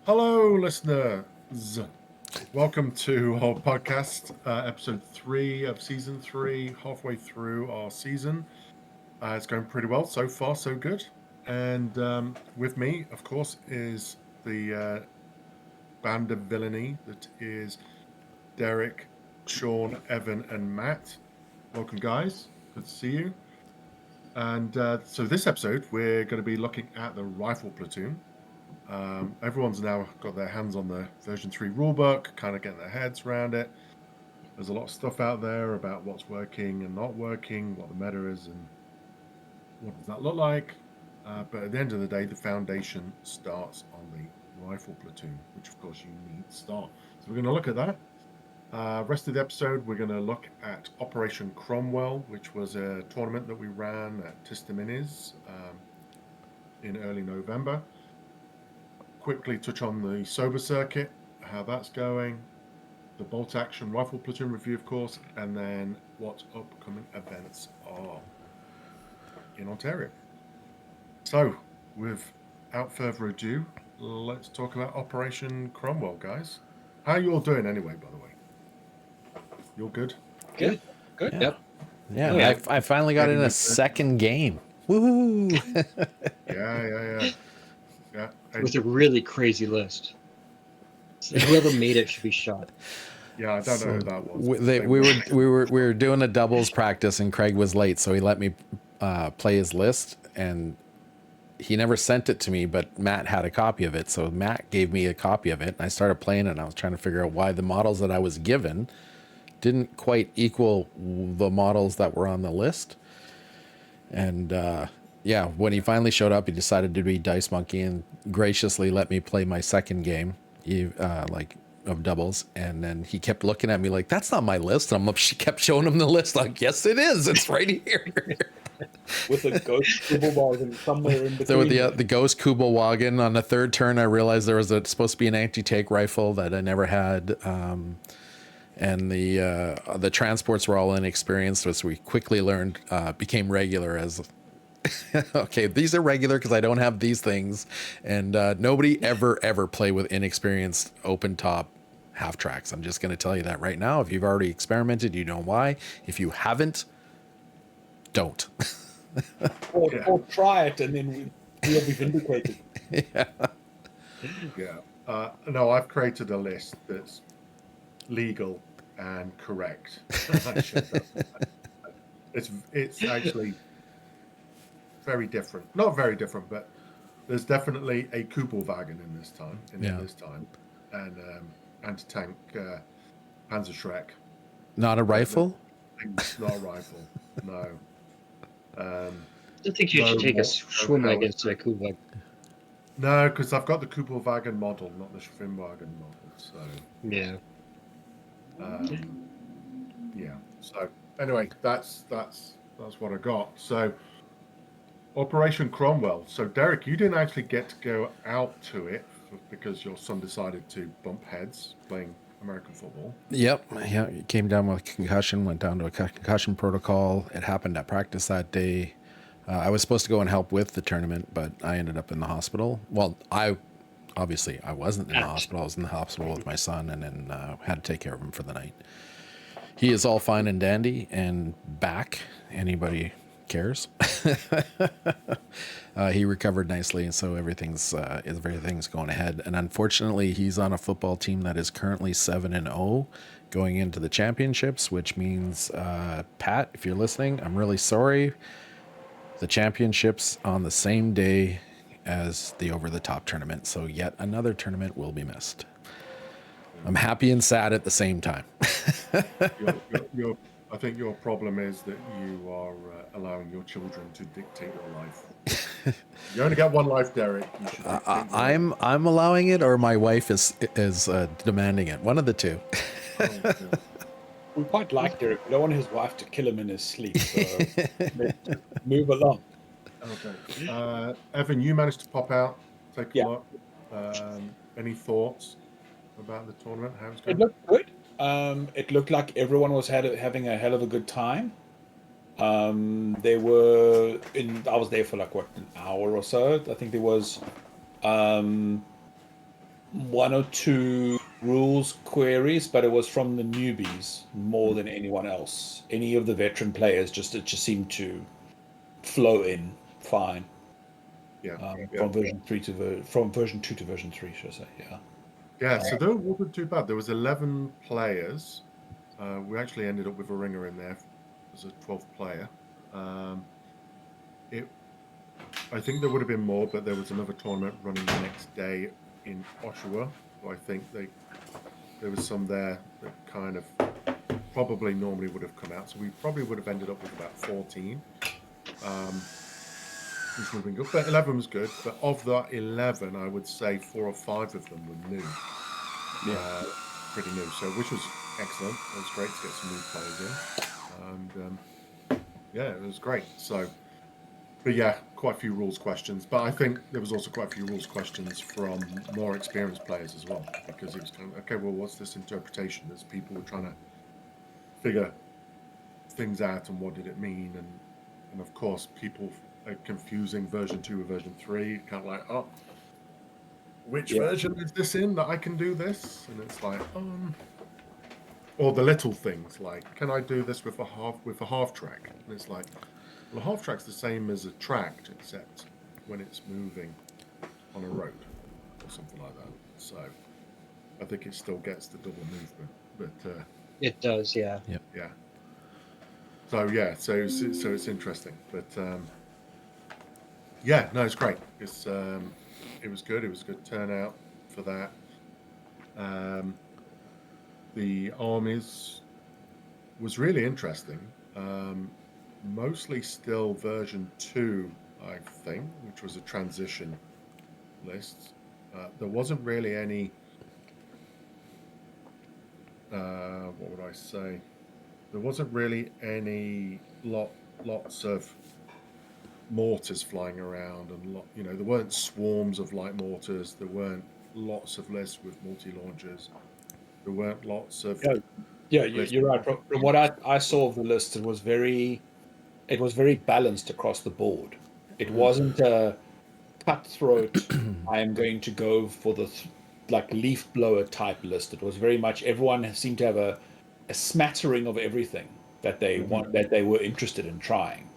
Hello, listeners. Welcome to our podcast, episode 3 of season 3, halfway through our season. It's going pretty well so far, so good. And with me, of course, is the band of villainy that is Derek, Sean, Evan, and Matt. Welcome, guys. Good to see you. And so this episode, we're going to be looking at the rifle platoon. Everyone's now got their hands on the version 3 rulebook, kind of getting their heads around it. There's a lot of stuff out there about what's working and not working, what the meta is, and what does that look like. But at the end of the day, the foundation starts on the rifle platoon, which of course you need to start. So we're going to look at that. Rest of the episode, we're going to look at Operation Cromwell, which was a tournament that we ran at Tistaminis in early November. Quickly touch on the sober circuit, how that's going, the bolt action rifle platoon review, of course, and then what upcoming events are in Ontario. So, without further ado, let's talk about Operation Cromwell, guys. How are you all doing anyway, by the way? You're good? Good. Yeah. Yep. Yeah, I finally got in a second game. Woohoo! Yeah. It was a really crazy list. So whoever made it should be shot. Yeah, I don't know who that was. We were doing a doubles practice, and Craig was late, so he let me play his list, and he never sent it to me, but Matt had a copy of it, so Matt gave me a copy of it, and I started playing it, and I was trying to figure out why the models that I was given didn't quite equal the models that were on the list. And yeah, when he finally showed up, he decided to be Dice Monkey and graciously let me play my second game, of doubles. And then he kept looking at me like, "That's not my list." And she kept showing him the list. Like, "Yes, it is. It's right here." With a ghost Kubelwagen somewhere in between. So with the ghost Kubelwagen on the third turn, I realized there was supposed to be an anti-tank rifle that I never had. And the transports were all inexperienced, which we quickly learned became regular as okay, these are regular because I don't have these things, and nobody ever play with inexperienced open top half tracks. I'm just going to tell you that right now. If you've already experimented, you know why. If you haven't, don't. or try it and then we'll be vindicated. Yeah. No, I've created a list that's legal and correct. It's actually very different. Not very different, but there's definitely a Kubelwagen in this time. And anti-tank Panzerschreck. Not a rifle? It's not a rifle. No. I don't think you should take a swim against a Kubelwagen. No, because I've got the Kubelwagen model, not the Schwimmwagen model. So yeah. Yeah. So anyway, that's what I got. So Operation Cromwell. So Derek, you didn't actually get to go out to it because your son decided to bump heads playing American football. Yep. Yeah. He came down with a concussion, went down to a concussion protocol. It happened at practice that day. I was supposed to go and help with the tournament, but I ended up in the hospital. Well, I wasn't in the hospital. I was in the hospital with my son, and then had to take care of him for the night. He is all fine and dandy and back. Anybody cares? He recovered nicely, and so everything's going ahead. And unfortunately, he's on a football team that is currently 7-0, going into the championships, which means, Pat, if you're listening, I'm really sorry. The championships on the same day as the over the top tournament, so yet another tournament will be missed. I'm happy and sad at the same time. I think your problem is that you are allowing your children to dictate your life. You only got one life, Derek. You should I'm allowing it, or my wife is demanding it. One of the two. We quite like Derek. We don't want his wife to kill him in his sleep. So let's move along. Okay. Evan, you managed to pop out, take a look. Any thoughts about the tournament? How it's going? It looked good. It looked like everyone was having a hell of a good time. I was there for like an hour or so. I think there was one or two rules queries, but it was from the newbies more than anyone else. Any of the veteran players, it just seemed to flow in fine. Yeah. From version 3 to from version 2 to version 3, should I say? Yeah. Yeah, so that wasn't too bad. There was 11 players. We actually ended up with a ringer in there as a 12th player. I think there would have been more, but there was another tournament running the next day in Oshawa. So I think there was some there that kind of probably normally would have come out. So we probably would have ended up with about 14. Which would have been good, but 11 was good. But of that 11, I would say 4 or 5 of them were new. Yeah. Pretty new, so which was excellent. It was great to get some new players in, and yeah, it was great. So, but yeah, quite a few rules questions. But I think there was also quite a few rules questions from more experienced players as well, because it was kind of okay. Well, what's this interpretation? As people were trying to figure things out and what did it mean, and of course, people are confusing version 2 with version 3. Kind of like, oh, which version is this in that I can do this? And it's like, or the little things like, can I do this with a half track? And it's like, well, a half track's the same as a tract, except when it's moving on a road or something like that. So I think it still gets the double movement, but It does, yeah. yeah. So yeah, so it's interesting, but yeah, no, it's great. It was good. It was a good turnout for that. The armies was really interesting. Mostly still version 2, I think, which was a transition list. There wasn't really any, what would I say? There wasn't really any lots of mortars flying around, and there weren't swarms of light mortars. There weren't lots of lists with multi-launchers. There weren't lots of You're right. From what I saw of the list, it was very balanced across the board. It wasn't a cutthroat. I am going to go for the like leaf blower type list. It was very much everyone seemed to have a smattering of everything that they that they were interested in trying.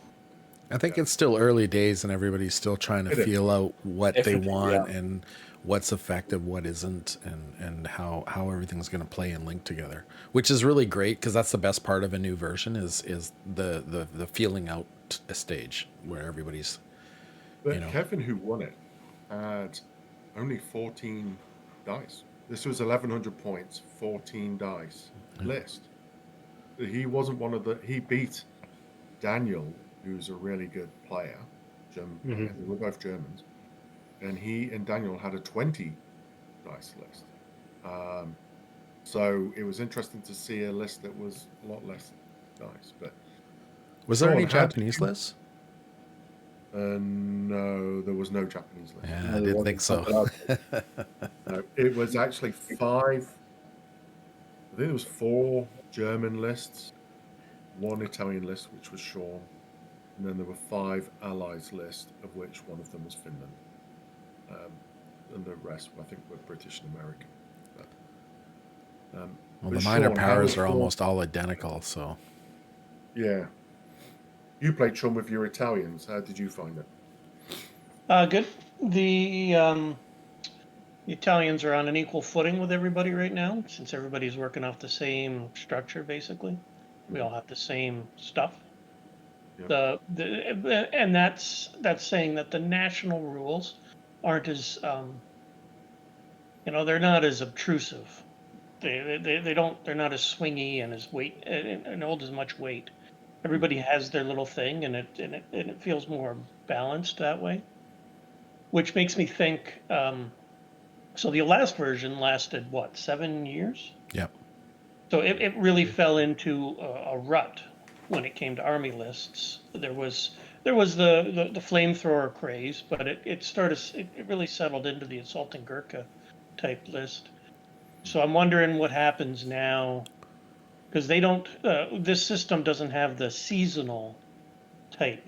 I think it's still early days and everybody's still trying to feel out what they Definitely, want yeah. and what's effective, what isn't, and how everything's going to play and link together, which is really great because that's the best part of a new version is the feeling out stage where everybody's. But Kevin, who won it, had only 14 dice. This was 1,100 points, 14 dice list. He wasn't one of the. He beat Daniel, who's a really good player. German player. They were both Germans, and he and Daniel had a 20 dice list. So it was interesting to see a list that was a lot less dice. But was there any Japanese lists? No, there was no Japanese list. Yeah, I didn't think so. No, it was actually 5. I think it was 4 German lists, 1 Italian list, which was Sean, and then there were 5 allies list, of which one of them was Finland, and the rest, I think, were British and American. Well, the minor powers are almost all identical, so. Yeah. You played Sean with your Italians. How did you find it? Good. The Italians are on an equal footing with everybody right now, since everybody's working off the same structure, basically. We all have the same stuff. Yep. And that's saying that the national rules aren't as they're not as obtrusive. They're not as swingy and as weight and hold as much weight. Everybody has their little thing, and it feels more balanced that way, which makes me think. So the last version lasted what, 7 years? Yep. So it really fell into a rut when it came to army lists. There was the flamethrower craze, but it really settled into the assaulting Gurkha type list. So I'm wondering what happens now, because they don't. This system doesn't have the seasonal type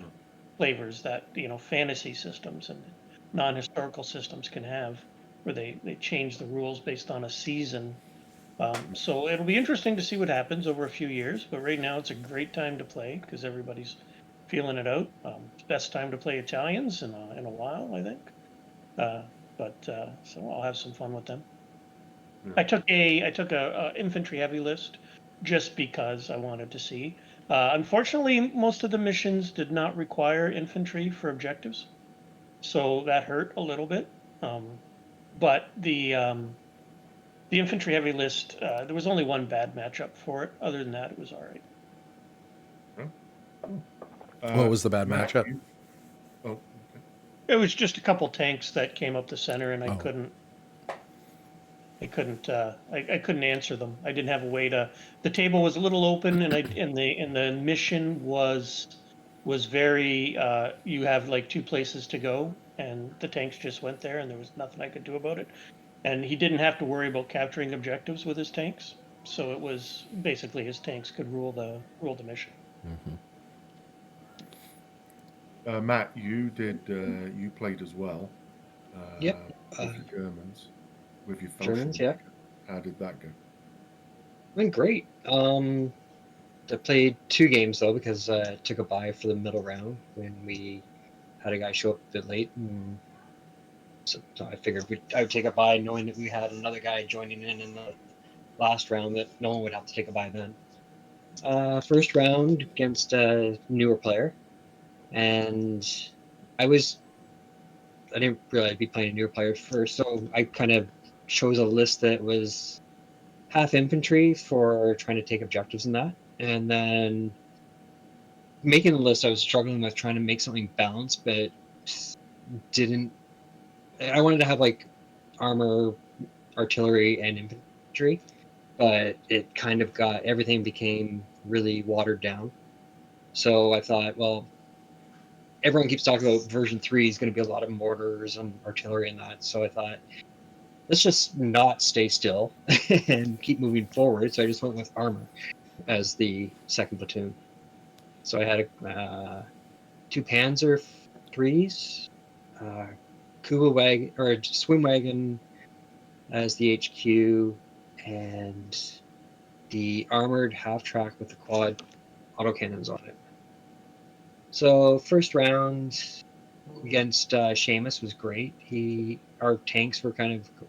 flavors that fantasy systems and non-historical systems can have, where they change the rules based on a season. So it'll be interesting to see what happens over a few years. But right now, it's a great time to play because everybody's feeling it out. It's best time to play Italians in a while, I think. So I'll have some fun with them. Yeah. I took a infantry heavy list just because I wanted to see. Unfortunately, most of the missions did not require infantry for objectives, so that hurt a little bit. But the infantry heavy list, there was only one bad matchup for it. Other than that, it was all right. What was the bad Matt, matchup? Oh, okay. It was just a couple tanks that came up the center, and I Oh. couldn't. I couldn't answer them. I didn't have a way to. The table was a little open, and the mission was very. You have like two places to go, and the tanks just went there, and there was nothing I could do about it. And he didn't have to worry about capturing objectives with his tanks, so it was basically his tanks could rule the mission. Matt, you did. You played as well. Yep. With the Germans, with your Germans, Fallschirmjäger. yeah. How did that go? Went great. I played 2 games though because I took a bye for the middle round when we had a guy show up a bit late, and so I figured I would take a bye knowing that we had another guy joining in the last round that no one would have to take a bye then. First round against a newer player, and I didn't realize I'd be playing a newer player first, so I kind of chose a list that was half infantry for trying to take objectives in that, and then making the list I was struggling with trying to make something balanced, but didn't. I wanted to have like armor, artillery, and infantry, but it kind of got everything became really watered down. So I thought, well, everyone keeps talking about version 3 is going to be a lot of mortars and artillery and that. So I thought, let's just not stay still and keep moving forward. So I just went with armor as the second platoon. So I had 2 Panzer threes, Kuba wagon or swim wagon as the HQ, and the armored half track with the quad autocannons on it. So first round against Seamus was great. Our tanks were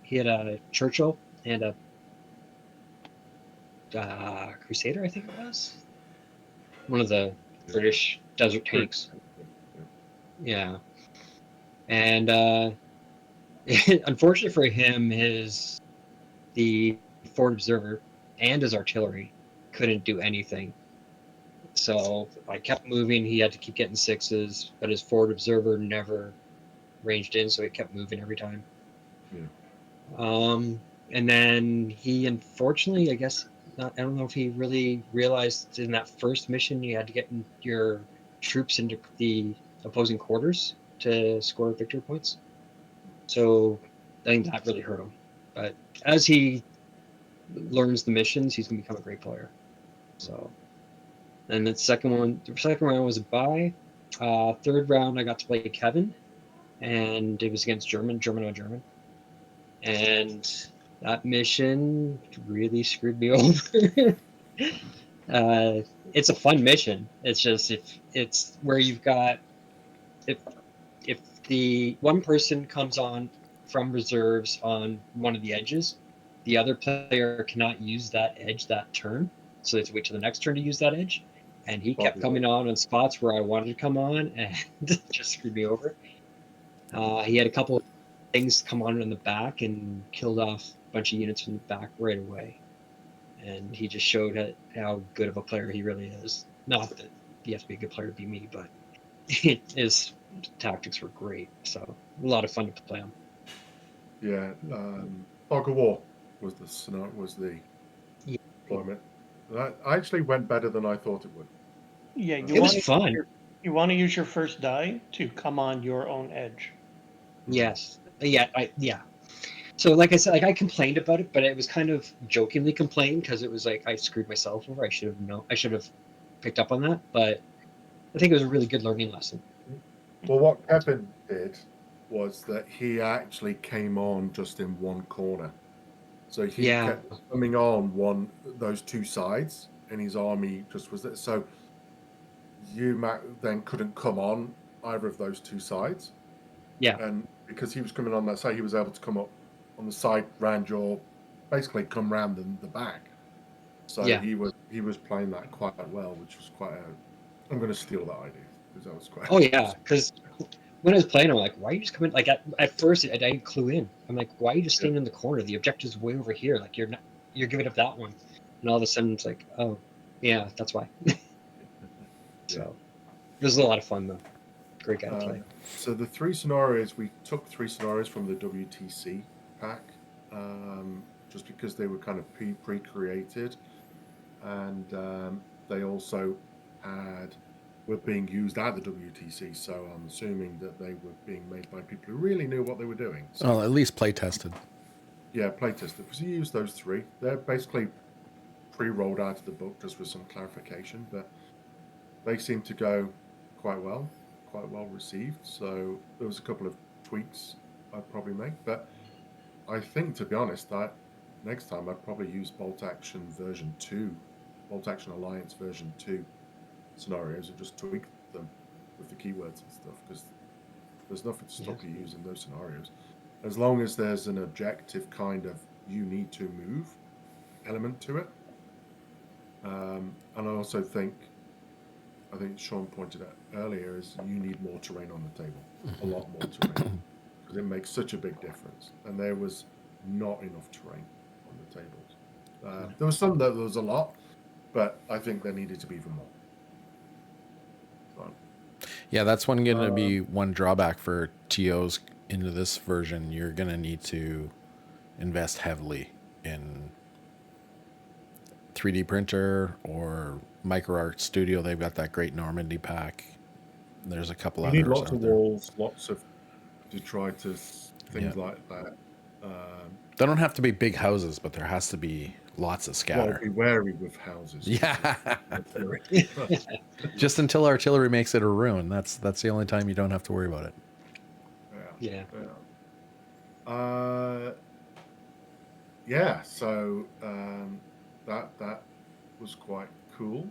he had a Churchill and a Crusader, I think it was, one of the British desert tanks. Yeah, and unfortunately for him, the forward observer and his artillery couldn't do anything. So I kept moving. He had to keep getting 6s, but his forward observer never ranged in, so he kept moving every time. Yeah. And then he unfortunately, I guess, I don't know if he really realized in that first mission you had to get your troops into the opposing quarters to score victory points. So I think that really hurt him. But as he learns the missions, he's gonna become a great player. So, and the second round was a bye. Third round, I got to play Kevin, and it was against German on German, and that mission really screwed me over. It's a fun mission. It's just if it's where you've got if the one person comes on from reserves on one of the edges, the other player cannot use that edge that turn. So they have to wait till the next turn to use that edge. And he kept coming on spots where I wanted to come on, and just screwed me over. He had a couple of things come on in the back and killed off a bunch of units from the back right away. And he just showed how good of a player he really is. Not that he has to be a good player to be me, but his tactics were great. So a lot of fun to play him. Yeah. Fog of War was the deployment. That actually went better than I thought it would. Yeah, It was fun. You want to use your first die to come on your own edge. Yes. Yeah. So like I said, like I complained about it, but it was kind of jokingly complained because it was like I screwed myself over. I should have picked up on that, but I think it was a really good learning lesson. Well, what Kevin did was that he actually came on just in one corner. So he Yeah. kept coming on those two sides, and his army just was there. So Matt, then couldn't come on either of those two sides. Yeah. And because he was coming on that side, he was able to come up on the side round basically come round the back. So Yeah. he was playing that quite well, which was quite I'm going to steal that idea because that was quite. Oh yeah, because when I was playing, I'm like, why are you just coming? Like at first, I didn't clue in. I'm like, why are you just staying in the corner? The objective's way over here. Like you're giving up that one, and all of a sudden it's like, oh, yeah, that's why. So it was a lot of fun though. Great guy to play. So the we took three scenarios from the WTC pack, just because they were kind of pre-created, and they also were being used at the WTC. So I'm assuming that they were being made by people who really knew what they were doing. So, Well, at least play tested. Yeah, play tested. Because you use those three, they're basically pre-rolled out of the book just with some clarification, but they seem to go quite well received. So there was a couple of tweaks I'd probably make, but I think, to be honest, that next time I'd probably use Bolt Action version 2, Bolt Action Alliance version 2 scenarios and just tweak them with the keywords and stuff, because there's nothing to stop you using those scenarios. As long as there's an objective kind of you need to move element to it. And I also think Sean pointed out earlier is you need more terrain on the table, a lot more terrain, because it makes such a big difference. And there was not enough terrain on the tables. There was some that there was a lot, but I think there needed to be even more. So, yeah, that's going to be one drawback for TOs into this version. You're going to need to invest heavily in 3D printer or MicroArt Studio. They've got that great Normandy pack. There's a couple others. You need lots of there. walls, lots of detritus, things like that. They don't have to be big houses, but there has to be lots of scatter. Well, be wary with houses. Yeah. Just until artillery makes it a ruin. That's the only time you don't have to worry about it. Yeah. So that was quite cool.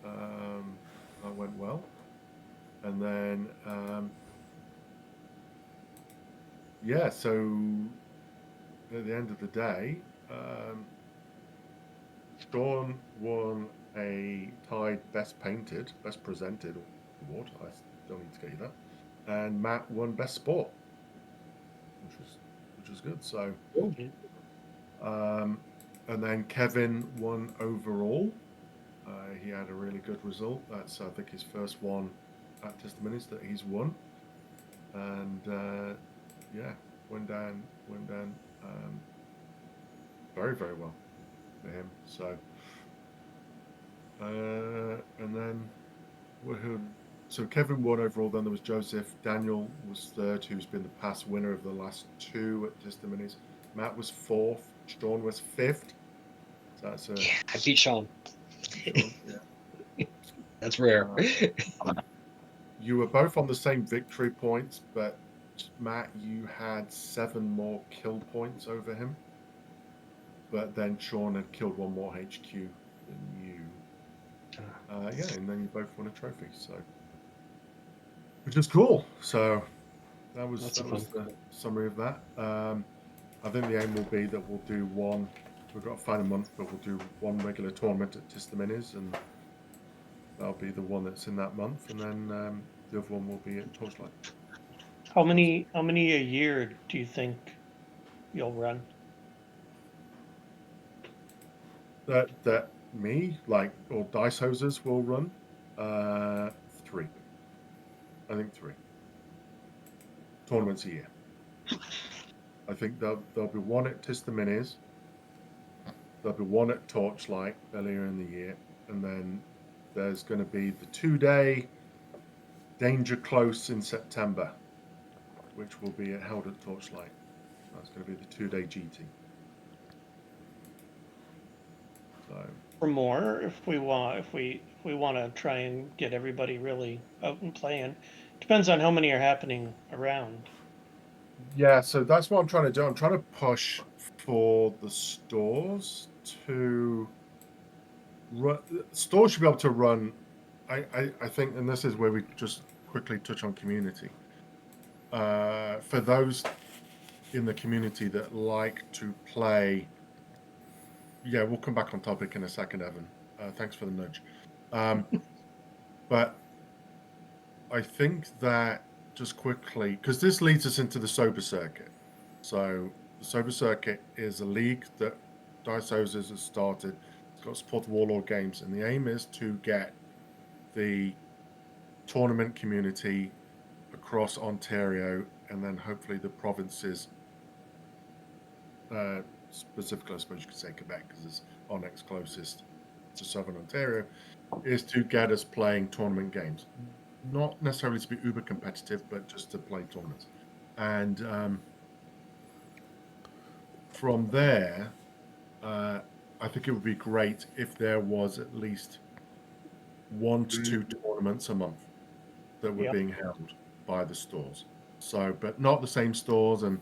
That went well. And then so at the end of the day, Sean won a tied best painted, best presented award. I don't need to get you that. And Matt won best sport, which was good. So, and then Kevin won overall. He had a really good result. That's, I think, his first one at Testimonies that he's won. And went down very, very well for him. So, and then so Kevin won overall. Then there was Joseph. Daniel was third, who's been the past winner of the last two at Testimonies. Matt was fourth. Sean was fifth. So that's I beat Sean. Yeah. That's rare. You were both on the same victory points, but Matt, you had 7 more kill points over him. But then Sean had killed 1 more HQ than you. And then you both won a trophy. So, which is cool. So that was the summary of that. I think the aim will be that we'll do one. We've got to find a month, but we'll do one regular tournament at Tistaminis, and that'll be the one that's in that month, and then the other one will be at Torchlight. How many a year do you think you'll run? That me, or Dice Hosers will run 3. I think 3 tournaments a year. I think there'll be one at Tistaminis. There'll be one at Torchlight earlier in the year, and then there's going to be the 2-day Danger Close in September, which will be held at Torchlight. That's going to be the 2-day GT. So, For more, if we want to try and get everybody really out and playing, depends on how many are happening around. Yeah, so that's what I'm trying to do. I'm trying to push for the stores to run. Stores should be able to run. I think, and this is where we just quickly touch on community. For those in the community that like to play, yeah, we'll come back on topic in a second, Evan. Thanks for the nudge. But I think that just quickly, because this leads us into the sober circuit. So the sober circuit is a league that Dice Houses has started. It's got support of Warlord Games, and the aim is to get the tournament community across Ontario and then hopefully the provinces, specifically, I suppose you could say Quebec because it's our next closest to Southern Ontario, is to get us playing tournament games. Not necessarily to be uber competitive, but just to play tournaments. And from there, I think it would be great if there was at least 1 to 2 tournaments a month that were being held by the stores. So, but not the same stores. And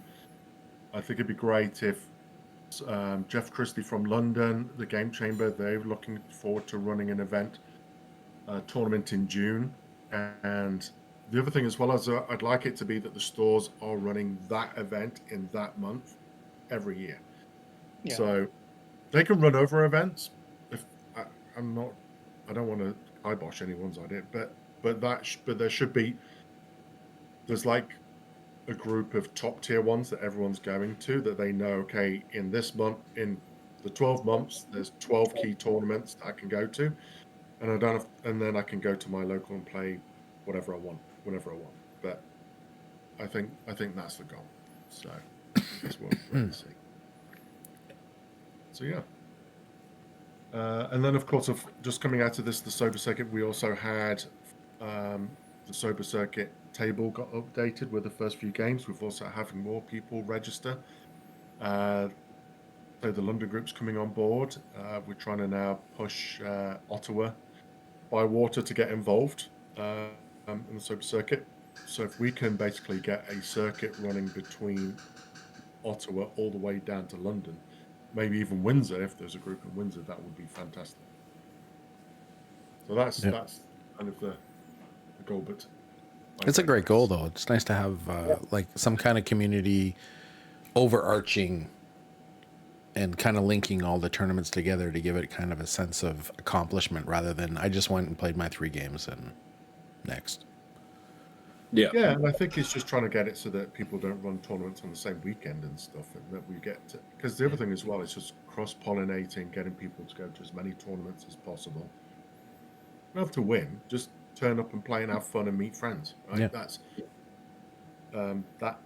I think it'd be great if Jeff Christie from London, the Game Chamber, they're looking forward to running an event, tournament in June. And the other thing as well is I'd like it to be that the stores are running that event in that month every year. Yeah. So they can run over events. If I don't want to kibosh anyone's idea, but there should be. There's like a group of top tier ones that everyone's going to that they know. Okay, in this month, in the 12 months, there's 12 key tournaments that I can go to, and I don't have, and then I can go to my local and play whatever I want, whenever I want. But I think that's the goal. So that's what we're going to see. So yeah. And then, of course, just coming out of this, the sober circuit, we also had the sober circuit table got updated with the first few games. We've also having more people register. So the London group's coming on board. We're trying to now push Ottawa by water to get involved in the sober circuit. So if we can basically get a circuit running between Ottawa all the way down to London, maybe even Windsor, if there's a group in Windsor, that would be fantastic. So that's kind of the goal. But it's a great goal, though. It's nice to have like some kind of community overarching and kind of linking all the tournaments together to give it kind of a sense of accomplishment rather than I just went and played my 3 games and next. Yeah, and I think it's just trying to get it so that people don't run tournaments on the same weekend and stuff, and that we get to, because the other thing as well is just cross-pollinating, getting people to go to as many tournaments as possible. You don't have to win, just turn up and play and have fun and meet friends. Right? Yeah.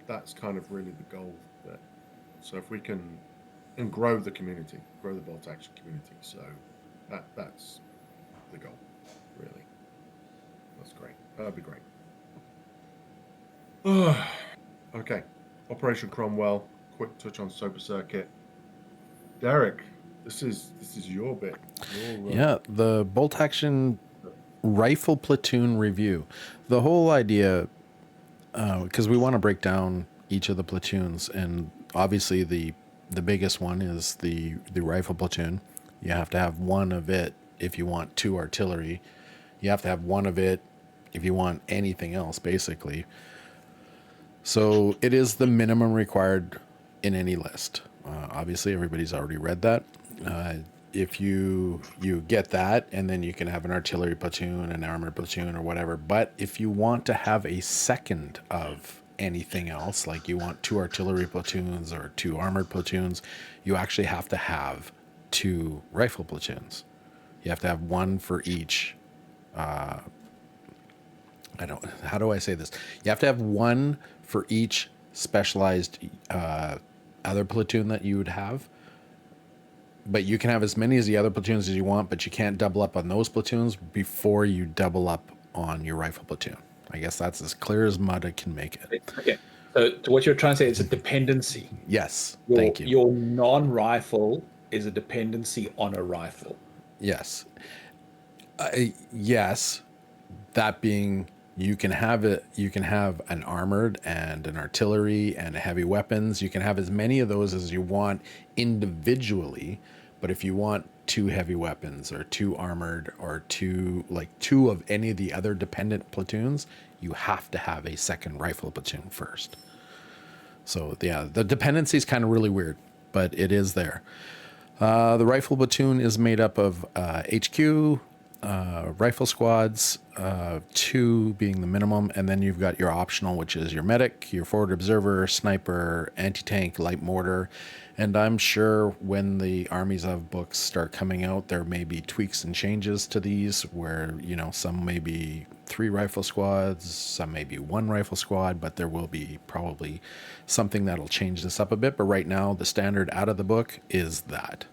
That's kind of really the goal. So if we can and grow the community, grow the bolt action community, so that's the goal, really. That's great. That'd be great. Okay, Operation Cromwell. Quick touch on sober circuit. Derek, this is your bit. Yeah, the bolt action rifle platoon review. The whole idea, because we want to break down each of the platoons, and obviously the biggest one is the rifle platoon. You have to have one of it if you want 2 artillery. You have to have one of it if you want anything else, basically. So it is the minimum required in any list. Obviously, everybody's already read that. If you get that, and then you can have an artillery platoon, an armored platoon, or whatever. But if you want to have a second of anything else, like you want 2 artillery platoons or 2 armored platoons, you actually have to have 2 rifle platoons. You have to have one for each. How do I say this? You have to have one for each specialized other platoon that you would have. But you can have as many as the other platoons as you want, but you can't double up on those platoons before you double up on your rifle platoon. I guess that's as clear as mud I can make it. Okay. So what you're trying to say is a dependency. Yes. Thank you. Your non-rifle is a dependency on a rifle. Yes. Yes. That being You can have it. You can have an armored and an artillery and heavy weapons. You can have as many of those as you want individually. But if you want 2 heavy weapons or 2 armored or 2 of any of the other dependent platoons, you have to have a second rifle platoon first. So yeah, the dependency is kind of really weird, but it is there. The rifle platoon is made up of HQ, rifle squads, 2 being the minimum, and then you've got your optional, which is your medic, your forward observer, sniper, anti-tank, light mortar. And I'm sure when the Armies of books start coming out, there may be tweaks and changes to these where, some may be 3 rifle squads, some may be 1 rifle squad, but there will be probably something that'll change this up a bit. But right now, the standard out of the book is that.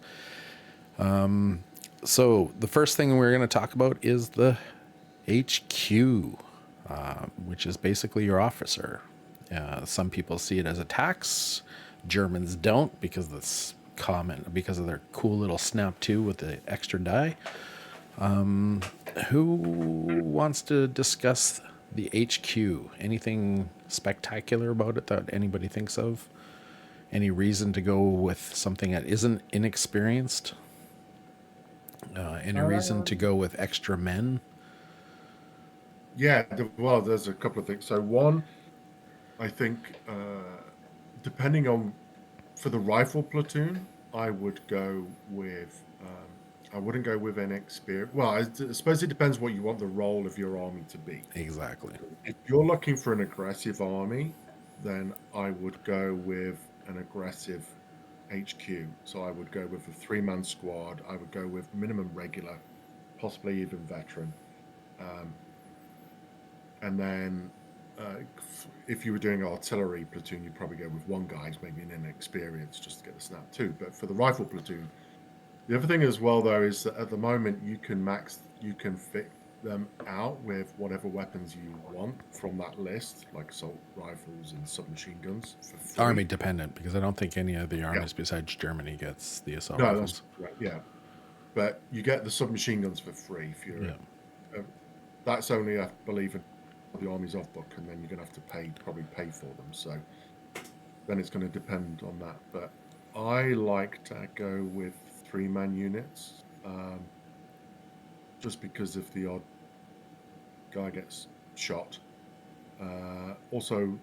So the first thing we're going to talk about is the HQ, which is basically your officer. Some people see it as a tax. Germans don't because because of their cool little snap 2 with the extra die. Who wants to discuss the HQ? Anything spectacular about it that anybody thinks of? Any reason to go with something that isn't inexperienced? Any reason to go with extra men? Yeah, well, there's a couple of things. So one, I think, depending on, for the rifle platoon, I would go with, I wouldn't go with an experience. Well, I suppose it depends what you want the role of your army to be. Exactly. If you're looking for an aggressive army, then I would go with an aggressive HQ. So I would go with a 3-man squad. I would go with minimum regular, possibly even veteran. And then if you were doing artillery platoon, you'd probably go with 1 guy, maybe an inexperienced, just to get the snap 2. But for the rifle platoon, the other thing as well, though, is that at the moment you can fit them out with whatever weapons you want from that list, like assault rifles and submachine guns. For free. Army dependent, because I don't think any of the armies besides Germany gets the assault No, rifles. that's right. Yeah, but you get the submachine guns for free if you're. That's only, I believe, in the Armies of book, and then you're going to have to probably pay for them. So then it's going to depend on that. But I like to go with 3-man units, just because if the odd guy gets shot. Also,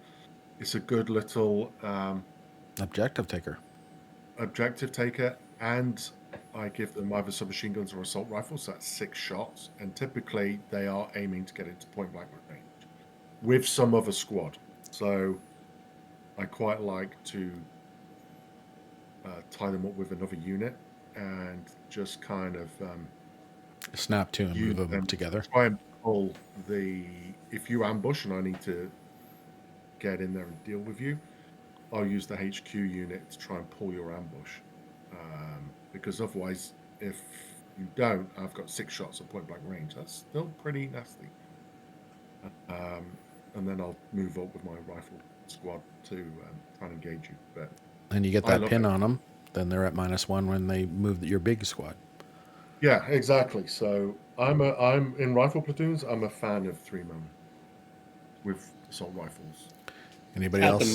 it's a good little objective taker, and I give them either submachine guns or assault rifles. So that's 6 shots, and typically they are aiming to get into point blank range with some other squad. So I quite like to tie them up with another unit and just kind of snap 2 and move them together. Try and pull if you ambush and I need to get in there and deal with you, I'll use the HQ unit to try and pull your ambush. Because otherwise, if you don't, I've got 6 shots at point blank range. That's still pretty nasty. And then I'll move up with my rifle squad to try and engage you. But and you get that pin on them, then they're at -1 when they move your big squad. Yeah, exactly. So I'm in rifle platoons. I'm a fan of 3-man with assault rifles. Anybody else? At the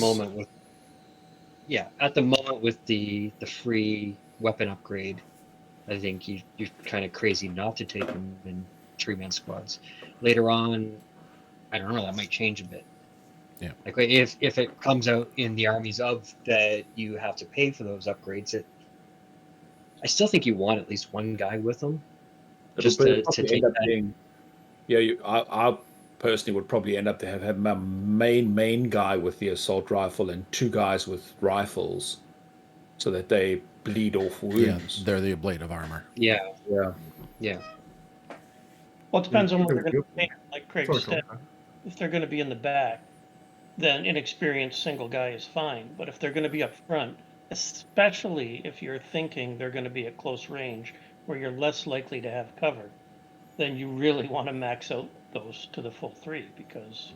moment with the free weapon upgrade, I think you're kind of crazy not to take them in 3-man squads. Later on, I don't know, that might change a bit. Yeah. Like if it comes out in the Armies of that you have to pay for those upgrades, I still think you want at least 1 guy with them. Just to take that. I personally would probably end up to have my main guy with the assault rifle and 2 guys with rifles, so that they bleed off wounds. Yeah, they're the ablative armor. Yeah. Yeah. Well, it depends on what they're going to be, like Craig said. If they're going to be in the back, then inexperienced single guy is fine. But if they're going to be up front, especially if you're thinking they're going to be at close range, where you're less likely to have cover, then you really want to max out those to the full 3, because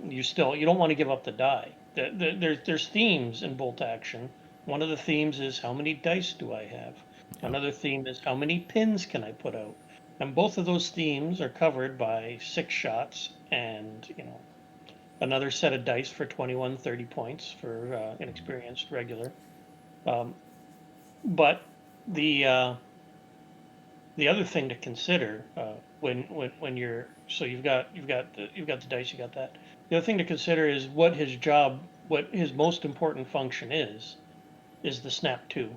you don't want to give up the die. There's themes in bolt action. One of the themes is how many dice do I have? Another theme is how many pins can I put out? And both of those themes are covered by 6 shots and, another set of dice for 21, 30 points for inexperienced regular. But the the other thing to consider when you're so you've got the dice, you got that. The other thing to consider is what his most important function is the snap two.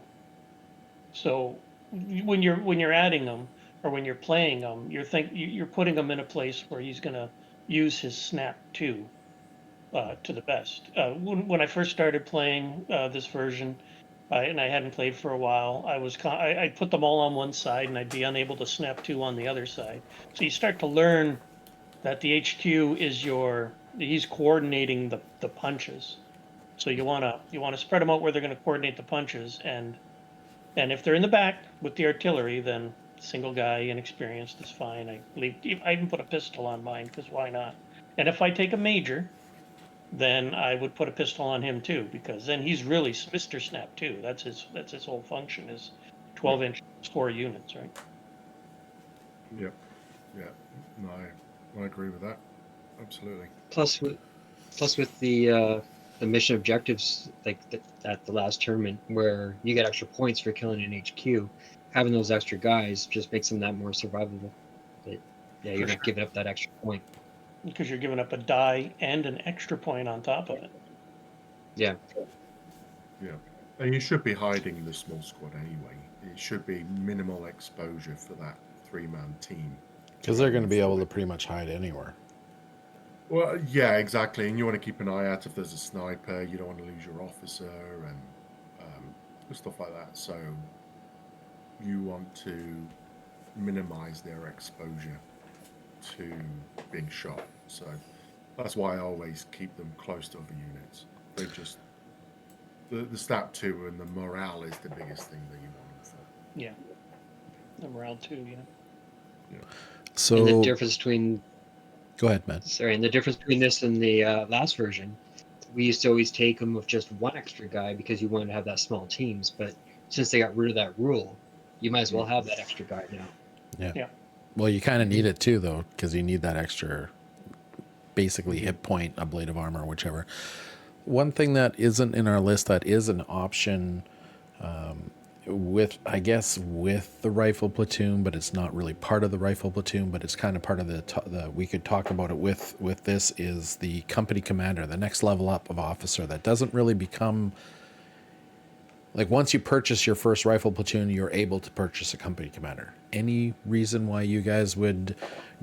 So when you're adding them or when you're playing them, you're putting them in a place where he's going to use his snap two to the best. When I first started playing this version, and I hadn't played for a while, I'd put them all on one side and I'd be unable to snap two on the other side. So you start to learn that the HQ he's coordinating the punches. So you wanna spread them out where they're going to coordinate the punches, and if they're in the back with the artillery, then single guy, inexperienced is fine. I even put a pistol on mine because why not? And if I take a major, then I would put a pistol on him too, because then he's really Mr. Snap too. That's his whole function is 12-inch 4 units, right? Yep. Yeah. No, I agree with that. Absolutely. Plus with the mission objectives like at the last tournament where you get extra points for killing an HQ, having those extra guys just makes them that more survivable. But yeah, you're not giving up that extra point. Because you're giving up a die and an extra point on top of it. Yeah. Yeah. And you should be hiding the small squad anyway. It should be minimal exposure for that 3-man team. Because they're going to be able to pretty much hide anywhere. Well, yeah, exactly. And you want to keep an eye out if there's a sniper. You don't want to lose your officer and stuff like that. So you want to minimize their exposure to being shot. So that's why I always keep them close to other units. They just the snap 2 and the morale is the biggest thing that you want them for. Yeah. The morale too, Yeah. So And the difference between go ahead, man. and the difference between this and the last version, we used to always take them with just one extra guy because you wanted to have that small teams. But since they got rid of that rule, you might as well have that extra guy now. Yeah. Well, you kind of need it too, though, because you need that extra, basically hit point, a blade of armor, whichever. One thing that isn't in our list that is an option with the rifle platoon, but it's not really part of the rifle platoon, but it's kind of part of the we could talk about it with this is the company commander, the next level up of officer that doesn't really become like once you purchase your first rifle platoon, you're able to purchase a company commander. Any reason why you guys would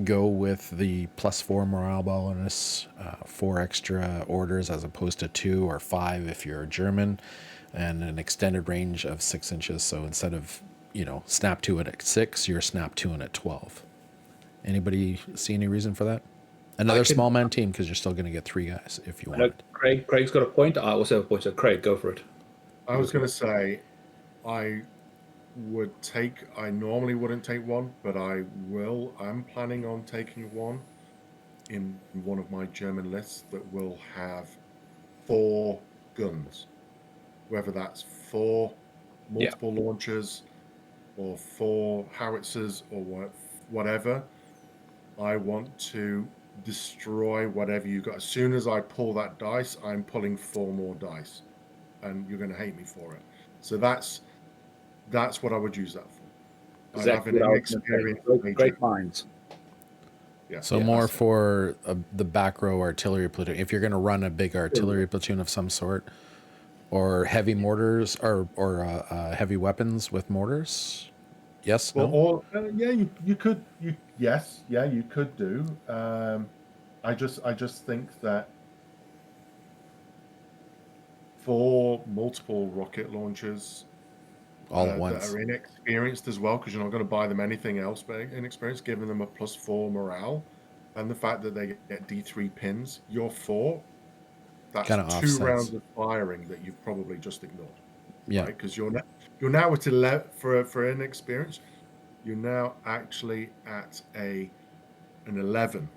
go with the +4 morale bonus, 4 extra orders as opposed to 2 or 5 if you're a German, and an extended range of 6 inches? So instead of, snap 2 at 6, you're snap 2 at 12. Anybody see any reason for that? Another small man team, because you're still going to get 3 guys if you want it. Craig's got a point. I also have a point. So Craig, go for it. I was going to say, I normally wouldn't take one, but I will. I'm planning on taking one in one of my German lists that will have 4 guns, whether that's 4 multiple launchers or 4 howitzers or whatever. I want to destroy whatever you got. As soon as I pull that dice, I'm pulling 4 more dice. And you're going to hate me for it. So that's what I would use that for. Exactly. Great minds. Yeah. So more for the back row artillery platoon. If you're going to run a big artillery platoon of some sort, or heavy mortars, or heavy weapons with mortars. Yes. Well, no? or you could. Yes, you could do. I just think that for multiple rocket launchers all at once that are inexperienced as well, because you're not going to buy them anything else but inexperienced, giving them a +4 morale, and the fact that they get D3 pins, you're 4. That's kinda 2 offsets. rounds of firing that you've probably just ignored. Yeah. Right? Because you're now at 11 for inexperienced. You're now actually at an 11,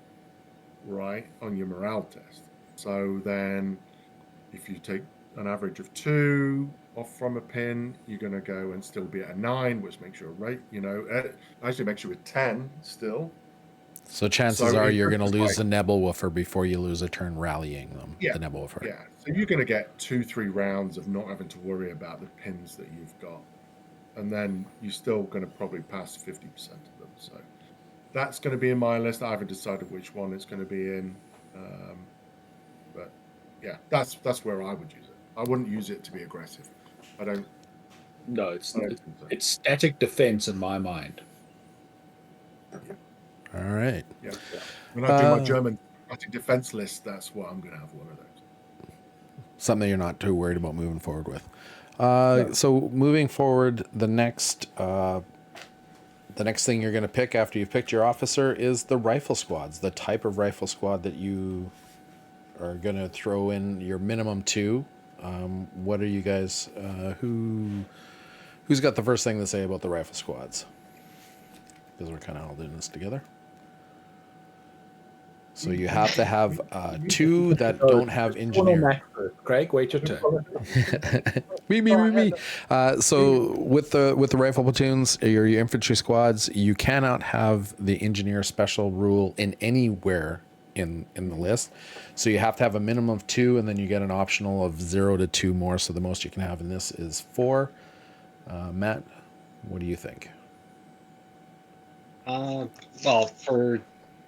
right, on your morale test. So then, if you take an average of 2, off from a pin, you're going to go and still be at a 9, which makes you a rate, actually makes you a 10 still. So chances So are it you're going to just lose like- the Nebelwoofer before you lose a turn rallying them. Yeah, The Nebelwoofer. Yeah, so you're going to get 2-3 rounds of not having to worry about the pins that you've got. And then you're still going to probably pass 50% of them. So that's going to be in my list. I haven't decided which one it's going to be in. But yeah, that's where I would use it. I wouldn't use it to be aggressive. I don't No, think so. it's static defense in my mind. All right. Yeah. When I do my German static defense list, that's what I'm going to have one of those. Something you're not too worried about moving forward with. So moving forward, the next thing you're going to pick after you've picked your officer is the rifle squads, the type of rifle squad that you are going to throw in your minimum 2. What are you guys, who's got the first thing to say about the rifle squads? Because we're kind of all doing this together. So you have to have 2 that don't have engineer. Craig, wait your turn. Me. So with the rifle platoons, your infantry squads, you cannot have the engineer special rule in anywhere in the list. So you have to have a minimum of 2, and then you get an optional of 0 to 2 more. So the most you can have in this is 4. Matt, what do you think? Well, for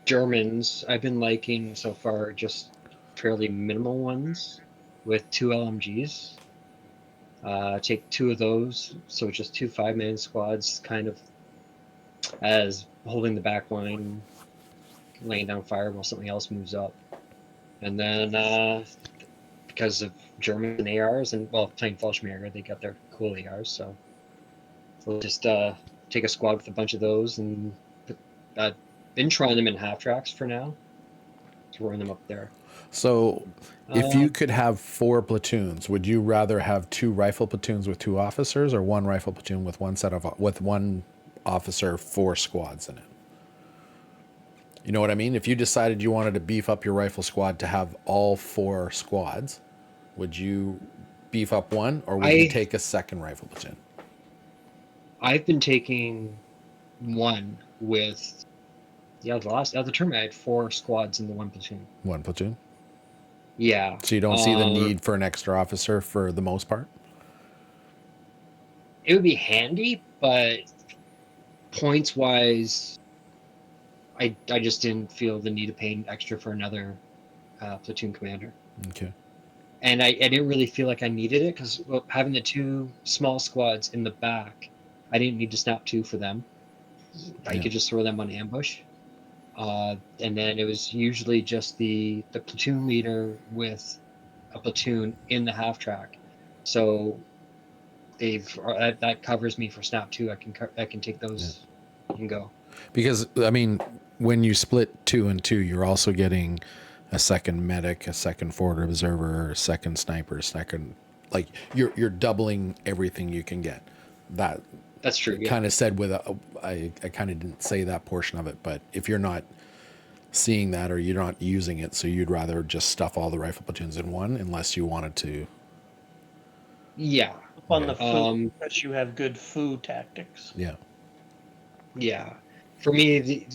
Germans, I've been liking so far just fairly minimal ones with 2 LMGs. Take 2 of those, so just 2 5-man squads, kind of as holding the back line, laying down fire while something else moves up. And then because of German ARs and playing Fallschirmjäger, they got their cool ARs, so we'll just take a squad with a bunch of those and been trying them in half tracks for now. Throwing them up there. So if you could have 4 platoons, would you rather have 2 rifle platoons with 2 officers, or 1 rifle platoon with one officer, 4 squads in it? You know what I mean? If you decided you wanted to beef up your rifle squad to have all 4 squads, would you beef up 1, or would you take a second rifle platoon? I've been taking 1 with the other term I had 4 squads in the 1 platoon. 1 platoon? Yeah. So you don't see the need for an extra officer for the most part? It would be handy, but points wise, I just didn't feel the need of paying extra for another platoon commander. Okay. And I didn't really feel like I needed it because having the 2 small squads in the back, I didn't need to snap 2 for them. I could just throw them on ambush. And then it was usually just the platoon leader with a platoon in the half track. So that covers me for snap 2. I can take those and go. Because I mean, when you split 2 and 2, you're also getting a second medic, a second forward observer, a second sniper, like you're doubling everything you can get. That's true. Kind of said with I kind of didn't say that portion of it, but if you're not seeing that or you're not using it, so you'd rather just stuff all the rifle platoons in 1 unless you wanted to. Yeah. On the food, because you have good food tactics. Yeah. Yeah. For me,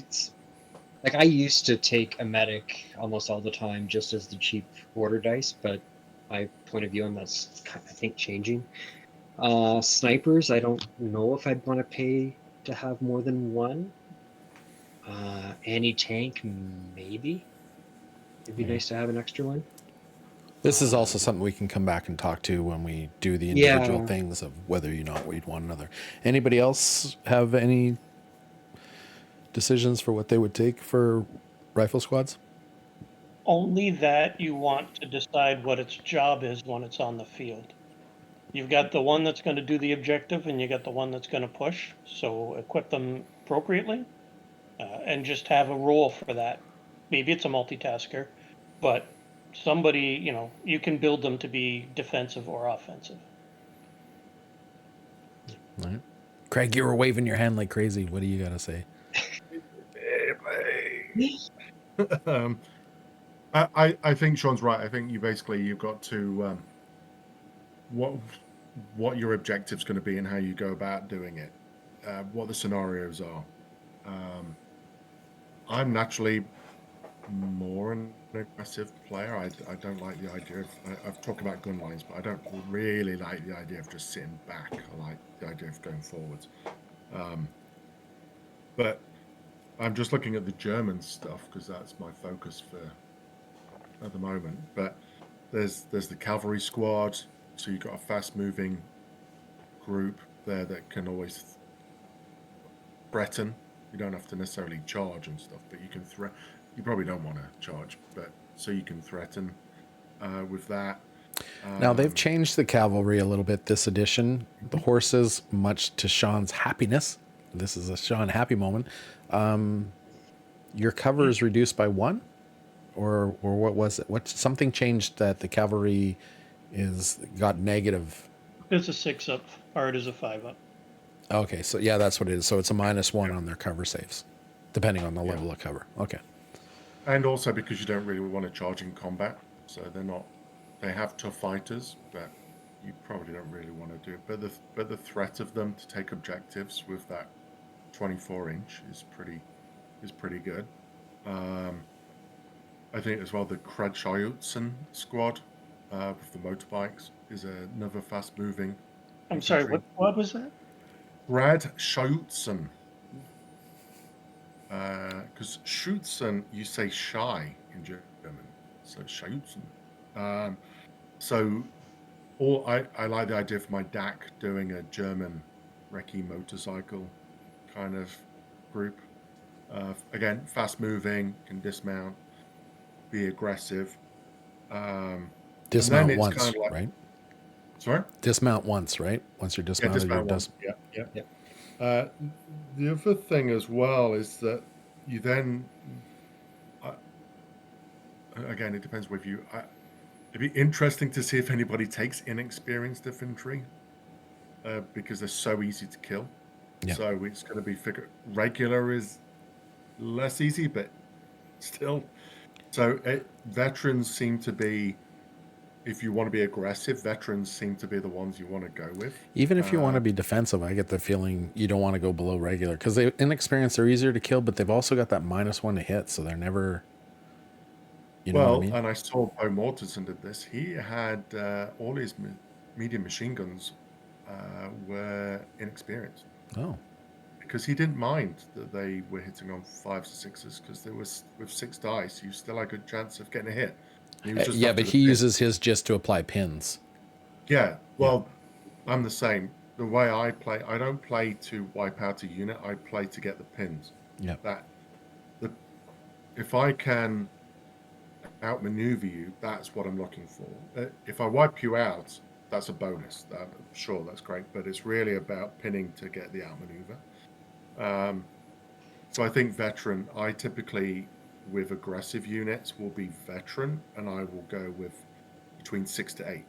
like I used to take a medic almost all the time just as the cheap order dice, but my point of view on that's I think changing. Snipers, I don't know if I'd want to pay to have more than 1. Anti-tank, maybe. It'd be nice to have an extra one. This is also something we can come back and talk to when we do the individual things of whether or not we'd want another. Anybody else have any decisions for what they would take for rifle squads? Only that you want to decide what its job is when it's on the field. You've got the one that's going to do the objective, and you got the one that's going to push. So equip them appropriately, and just have a role for that. Maybe it's a multitasker, but somebody, you can build them to be defensive or offensive. All right. Craig, you were waving your hand like crazy. What do you got to say? I think Sean's right. I think you've got to what your objective's going to be and how you go about doing it, what the scenarios are. I'm naturally more an aggressive player. I don't like the idea of, I've talked about gun lines, but I don't really like the idea of just sitting back. I like the idea of going forwards. But I'm just looking at the German stuff because that's my focus for at the moment. But there's the cavalry squad, so you've got a fast moving group there that can always threaten. You don't have to necessarily charge and stuff, but you can you probably don't want to charge, but so you can threaten with that. Now they've changed the cavalry a little bit this edition. The horses, much to Sean's happiness, this is a Sean happy moment. Your cover is reduced by 1, or what was it? What something changed that the cavalry got negative? It's a 6 up. Art is a 5 up. Okay, so yeah, that's what it is. So it's a -1 on their cover saves, depending on the level of cover. Okay. And also because you don't really want to charge in combat, so they have tough fighters, but you probably don't really want to do it. But the threat of them to take objectives with that 24-inch is pretty good. I think as well the Kradschautzen squad with the motorbikes is another fast-moving. I'm sorry, what was that? Kradschautzen. Because Schützen, you say shy in German, so Schautzen. So I like the idea of my DAC doing a German recce motorcycle kind of group. Again, fast moving, can dismount, be aggressive. Dismount it's once, kind of like, right? Sorry? Dismount once, right? Once you're dismounted, dismount you're once. Yeah. The other thing as well is that you then, again, it depends with you. It'd be interesting to see if anybody takes inexperienced infantry because they're so easy to kill. Yeah. So it's going to be regular is less easy, but still. So veterans seem to be, if you want to be aggressive, veterans seem to be the ones you want to go with. Even if you want to be defensive, I get the feeling you don't want to go below regular because they inexperienced, they're easier to kill, but they've also got that -1 to hit, so they're never. You know what I mean? And I saw Bo Mortensen did this. He had all his medium machine guns were inexperienced. Oh. Because he didn't mind that they were hitting on 5s or 6s because there was with 6 dice, you still had a good chance of getting a hit. He was just Yeah, after but the he pin. uses his just to apply pins. Yeah, well, I'm the same. The way I play, I don't play to wipe out a unit. I play to get the pins. Yeah. If I can outmaneuver you, that's what I'm looking for. If I wipe you out, that's a bonus. Sure, that's great, but it's really about pinning to get the outmaneuver. So I think veteran, I typically, with aggressive units, will be veteran, and I will go with between 6 to 8.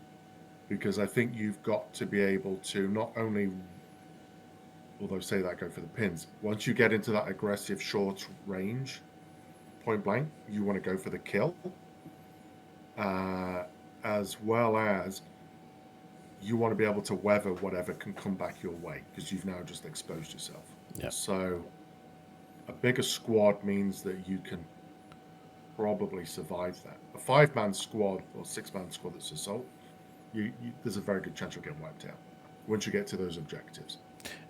Because I think you've got to be able to not only, although say that go for the pins, once you get into that aggressive short range, point blank, you want to go for the kill, as well as you want to be able to weather whatever can come back your way, because you've now just exposed yourself. Yeah. So a bigger squad means that you can probably survive that. A 5-man squad or 6-man squad that's assault, there's a very good chance you'll get wiped out once you get to those objectives.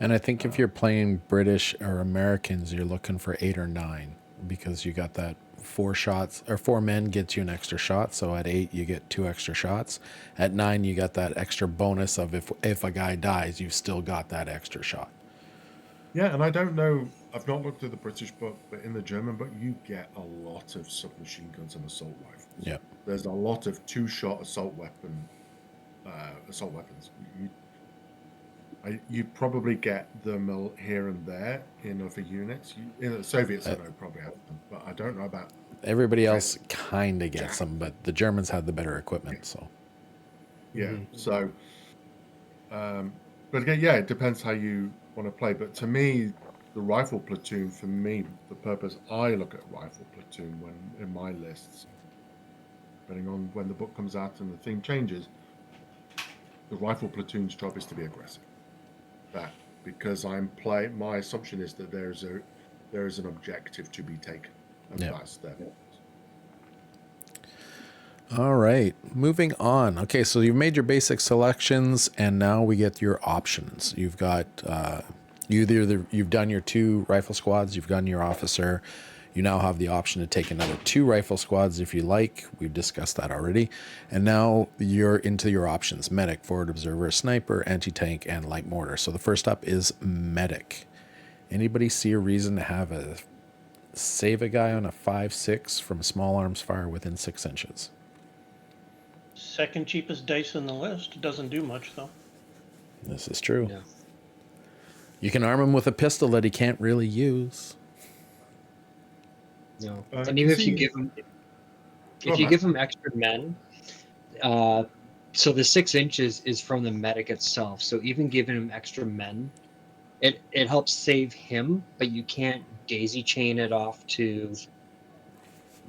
And I think if you're playing British or Americans, you're looking for 8 or 9 because you got that 4 shots or 4 men gets you an extra shot. So at 8, you get 2 extra shots. At 9, you got that extra bonus of if a guy dies, you've still got that extra shot. Yeah, and I don't know, I've not looked at the British book, but in the German book, you get a lot of submachine guns and assault rifles. Yeah. There's a lot of 2-shot assault weapons. You probably get them here and there in other units. In the Soviets, I know probably have them, but I don't know about. Everybody else kind of gets them, but the Germans had the better equipment. So. Yeah. Mm-hmm. So, but again, yeah, it depends how you want to play. But to me, the rifle platoon, for me, the purpose I look at rifle platoon when in my lists, depending on when the book comes out and the theme changes, the rifle platoon's job is to be aggressive. That because my assumption is that there is an objective to be taken, and that's there. All right, moving on. Okay, so you've made your basic selections, and now we get your options. You've got you've done your 2 rifle squads, you've done your officer. You now have the option to take another 2 rifle squads if you like. We've discussed that already. And now you're into your options: medic, forward observer, sniper, anti-tank, and light mortar. So the first up is medic. Anybody see a reason to save a guy on a 5.6 from small arms fire within 6 inches? Second cheapest dice in the list. It doesn't do much, though. This is true. Yeah. You can arm him with a pistol that he can't really use. No. Uh, And even is if you he- give him, Go if you on. give him extra men, so the 6 inches is from the medic itself. So even giving him extra men, it helps save him, but you can't daisy chain it off to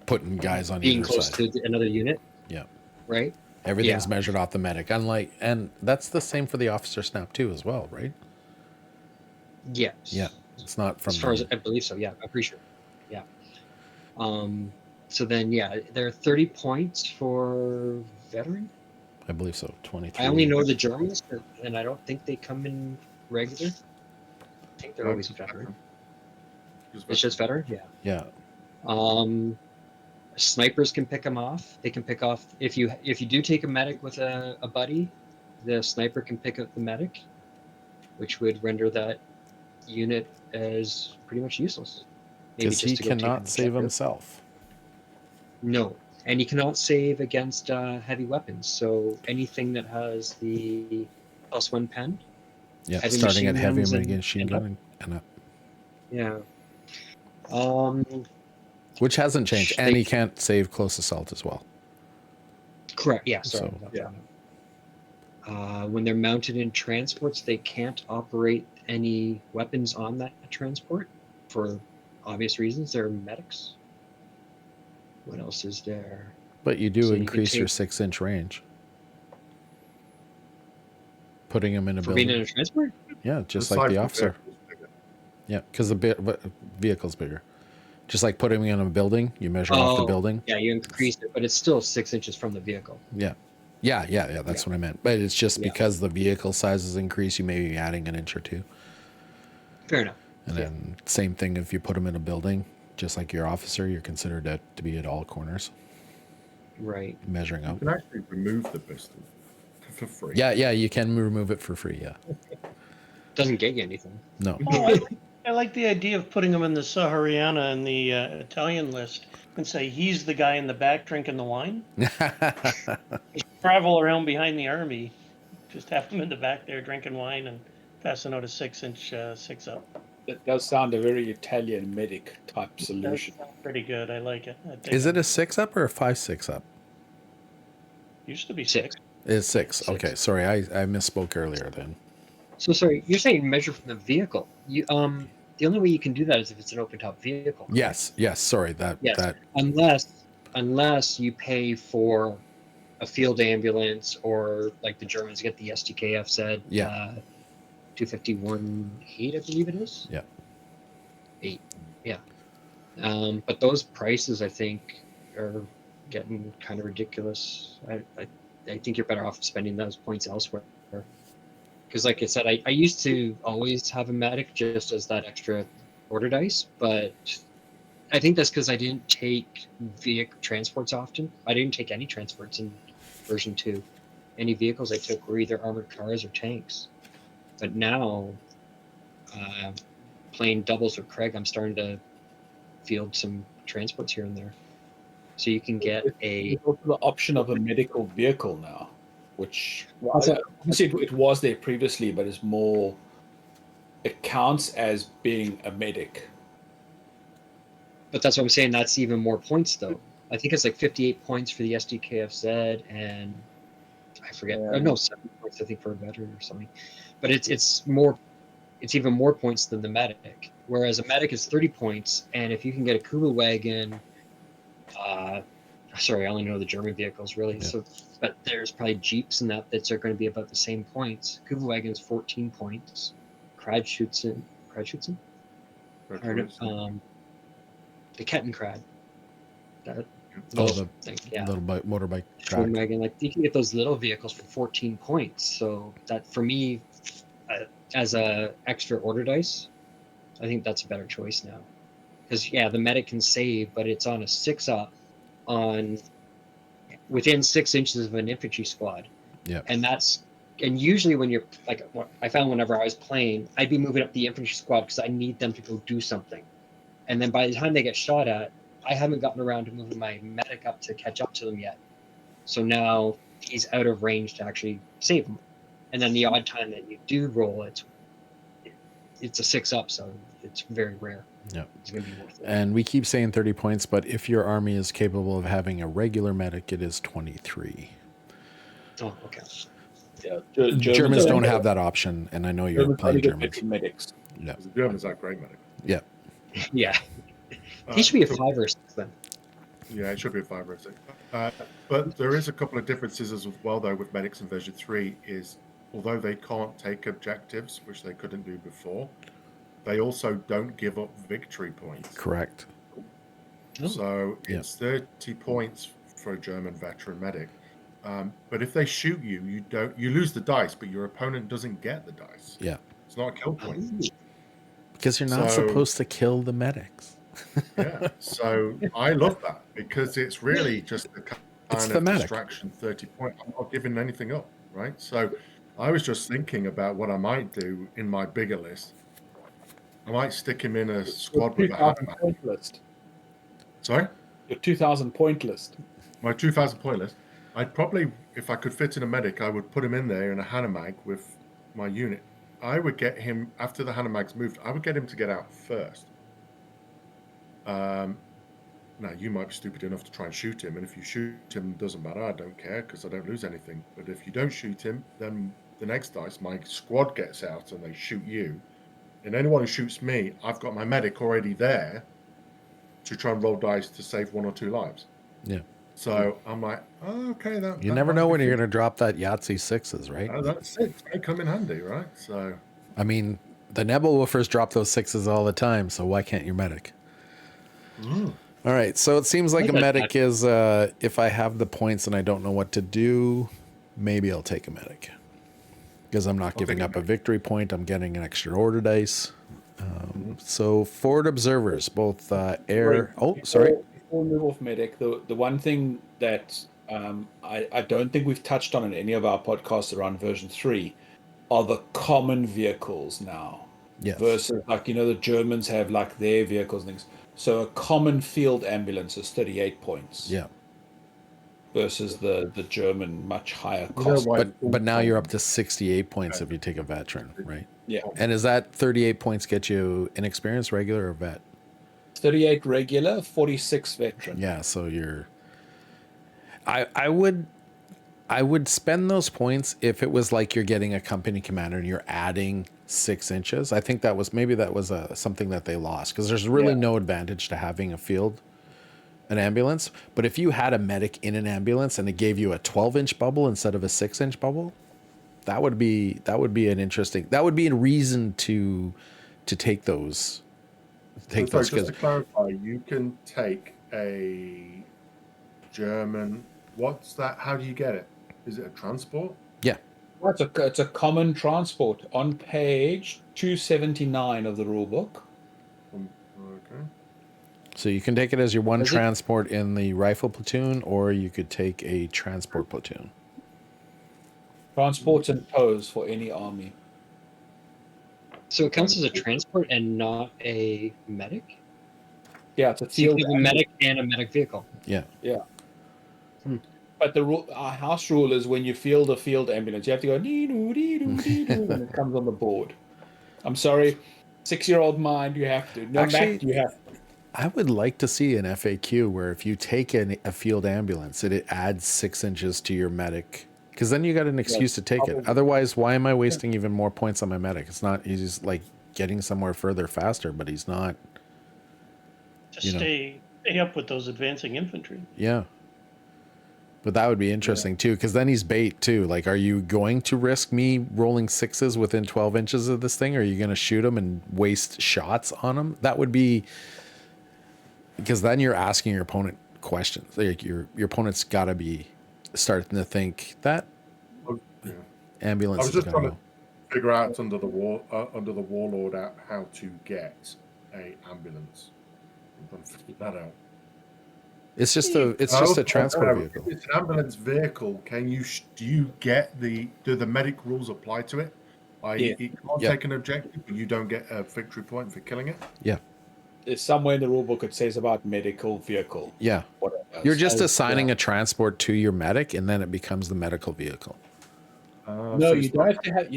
Putting guys on being either close side. to another unit, Yeah. right? Everything's Yeah. measured off the medic. And that's the same for the officer snap too as well, right? Yes. Yeah. It's not from As far as the- I believe so, yeah, I'm pretty sure. Yeah. So then, yeah, there are 30 points for veteran. I believe so. 23. I only know the Germans, and I don't think they come in regular. I think they're always veteran. It's just veteran, yeah. Yeah. Snipers can pick them off. They can pick off if you do take a medic with a buddy, the sniper can pick up the medic, which would render that unit as pretty much useless. Maybe Because he just to go take cannot an save objective. himself. No, and you cannot save against heavy weapons. So anything that has the +1 pen, Yeah. Heavy Starting at machine heavy guns and machine up. gun and up. yeah. Which hasn't changed. And They- he can't save close assault as well. Correct. Yeah. Sorry. So- about Yeah. that. When they're mounted in transports, they can't operate any weapons on that transport for obvious reasons. They're medics. What else is there? But you do So you can increase your take- 6-inch range. Putting him in a For being building. in a transport? Yeah, just The like size the of officer. vehicle is bigger. Yeah, because the vehicle's bigger. Just like putting him in a building, you measure off the Oh, building. Yeah, you increase it, but it's still 6 inches from the vehicle. Yeah. Yeah. That's what I meant. But it's just Yeah. because the vehicle sizes increase, you may be adding an inch or two. Fair enough. And Yeah. then same thing if you put them in a building, just like your officer, you're considered to be at all corners, Right. measuring You out. can actually remove the pistol for free. Yeah, you can remove it for free. Yeah. Doesn't get you anything. No. Oh, I like the idea of putting him in the Sahariana and the Italian list and say he's the guy in the back drinking the wine. Travel around behind the army, just have him in the back there drinking wine and passing out a 6-inch 6-up. That does sound a very Italian medic type That's solution. pretty good. I like it. I think Is it a 6-up or a 5.6 up? used to be 6. 6? It's 6. Six. Okay, sorry, I misspoke earlier then. So sorry, you're saying measure from the vehicle. You the only way you can do that is if it's an open top vehicle. Yes, sorry, that Yes. that Unless you pay for a field ambulance or like the Germans get the STKF said. Yeah. 251.8, I believe it is. Yeah. 8. Yeah. But those prices, I think, are getting kind of ridiculous. I think you're better off spending those points elsewhere. Because, like I said, I used to always have a medic just as that extra order dice, but I think that's because I didn't take vehicle transports often. I didn't take any transports in version 2. Any vehicles I took were either armored cars or tanks. But now, playing doubles with Craig, I'm starting to field some transports here and there. So you can get a There's also the option of a medical vehicle now, which What's that? obviously it was there previously, but it's more. It counts as being a medic. But that's what I'm saying. That's even more points, though. I think it's like 58 points for the SDKFZ, and I forget. Yeah. Oh, no, 7 points I think for a veteran or something. But it's more. It's even more points than the medic. Whereas a medic is 30 points, and if you can get a Kuba wagon, I Sorry, I only know the German vehicles really. Yeah. So, but there's probably Jeeps and that are going to be about the same points. Kubelwagen's 14 points. Kreidschutzen. The Kettenkrad. That Oh, little the thing, yeah. little motorbike track. Schwimwagen, like you can get those little vehicles for 14 points. So that for me, as a extra order dice, I think that's a better choice now. Because yeah, the medic can save, but it's on a 6-up on within 6 inches of an infantry squad. Yeah. And usually when you're like what I found whenever I was playing, I'd be moving up the infantry squad because I need them to go do something. And then by the time they get shot at, I haven't gotten around to moving my medic up to catch up to them yet. So now he's out of range to actually save him. And then the odd time that you do roll, it's a 6-up, so it's very rare. Yeah. It's going to be worth it. And we keep saying 30 points, but if your army is capable of having a regular medic, it is 23. Oh, okay. Yeah, Germans don't have that option, and I know you're Germans playing only get Germans. 50 medics. Yeah. The Germans are great medic. Yeah. Yeah. He should be a so- 5 or 6 then. Yeah, it should be a 5 or a 6. But there is a couple of differences as well, though, with medics in version 3 is, although they can't take objectives, which they couldn't do before, they also don't give up victory points. Correct. Oh. So Yeah. it's 30 points for a German veteran medic. But if they shoot you, you lose the dice, but your opponent doesn't get the dice. Yeah. It's not a kill point. Because you're not So- supposed to kill the medics. Yeah. So I love that because it's really just a kind It's of thematic. distraction 30 point. I'm not giving anything up, right? So I was just thinking about what I might do in my bigger list. I might stick him in a squad with a 2,000 Hackman. point list. Sorry? Your 2,000 point list. My 2,000 point list. I'd probably, if I could fit in a medic, I would put him in there in a Hanomag with my unit. I would get him, after the Hanomag's moved, I would get him to get out first. Now, you might be stupid enough to try and shoot him, and if you shoot him, it doesn't matter. I don't care because I don't lose anything. But if you don't shoot him, then the next dice, my squad gets out and they shoot you. And anyone who shoots me, I've got my medic already there to try and roll dice to save 1 or 2 lives. Yeah. So I'm like, oh, okay. You never know when you're going to drop that Yahtzee 6s, right? That's 6. They come in handy, right? So I mean, the Nebelwoofers drop those 6s all the time, so why can't your medic? All right, so it seems like a medic is, if I have the points and I don't know what to do, maybe I'll take a medic. Because I'm not giving up a victory point, I'm getting an extra order dice. So forward observers, both air... Oh, sorry. Before we move off medic, the one thing that I don't think we've touched on in any of our podcasts around version 3 are the common vehicles now. Yes. Versus, like, the Germans have, like, their vehicles and things. So a common field ambulance is 38 points. Yeah. Versus the German much higher cost. But now you're up to 68 points if you take a veteran, right? Yeah. And is that 38 points get you inexperienced, regular, or vet? 38 regular, 46 veteran. Yeah, so you're... I would spend those points if it was like you're getting a company commander and you're adding 6 inches. I think that was something that they lost because there's really no advantage to having an ambulance. But if you had a medic in an ambulance and it gave you a 12-inch bubble instead of a 6-inch bubble, that would be a reason to take those. just to clarify, you can take a German. What's that? How do you get it? Is it a transport? Yeah. Well, it's a common transport on page 279 of the rule book. Okay. So you can take it as your one Is it- transport in the rifle platoon, or you could take a transport platoon. Transports and tows for any army. So it counts as a transport and not a medic? Yeah, it's a So you field can have a medic and a medic vehicle. Yeah. But our house rule is when you field a field ambulance, you have to go dee-doo, dee-doo, dee-doo, when it comes on the board. I'm sorry, 6-year-old mind, you have to. No, Actually, Mac, you have to. I would like to see an FAQ where if you take a field ambulance, it adds 6 inches to your medic. Because then you got an excuse to take it. Otherwise, why am I wasting even more points on my medic? It's not, he's just like getting somewhere further faster, but he's not. Just stay up with those advancing infantry. Yeah. But that would be interesting too, because then he's bait too. Like, are you going to risk me rolling 6s within 12 inches of this thing? Or are you going to shoot him and waste shots on him? That would be, because then you're asking your opponent questions. Like your opponent's got to be starting to think that Yeah. ambulance I was is just going trying to figure out under the warlord out how to get a ambulance. I'm trying to figure that out. It's just a Oh, transport no, vehicle. If it's an ambulance vehicle, do the medic rules apply to it? Yeah. It can't Yeah. take an objective, but you don't get a victory point for killing it. Yeah. There's somewhere in the rulebook it says about medical vehicle. Yeah. Whatever. You're just So, assigning a transport to your medic, and then it becomes the medical vehicle. No, So you it's don't not- have to have.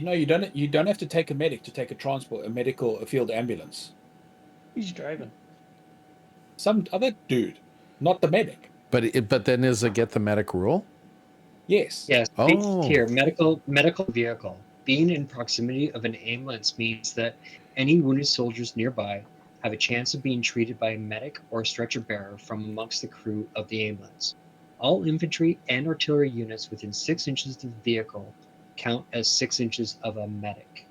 You don't have to take a medic to take a field ambulance. He's driving. Some other dude, not the medic. But then does it get the medic rule? Yes. Yes. Oh. Here, medical vehicle. Being in proximity of an ambulance means that any wounded soldiers nearby have a chance of being treated by a medic or stretcher bearer from amongst the crew of the ambulance. All infantry and artillery units within 6 inches of the vehicle count as 6 inches of a medic.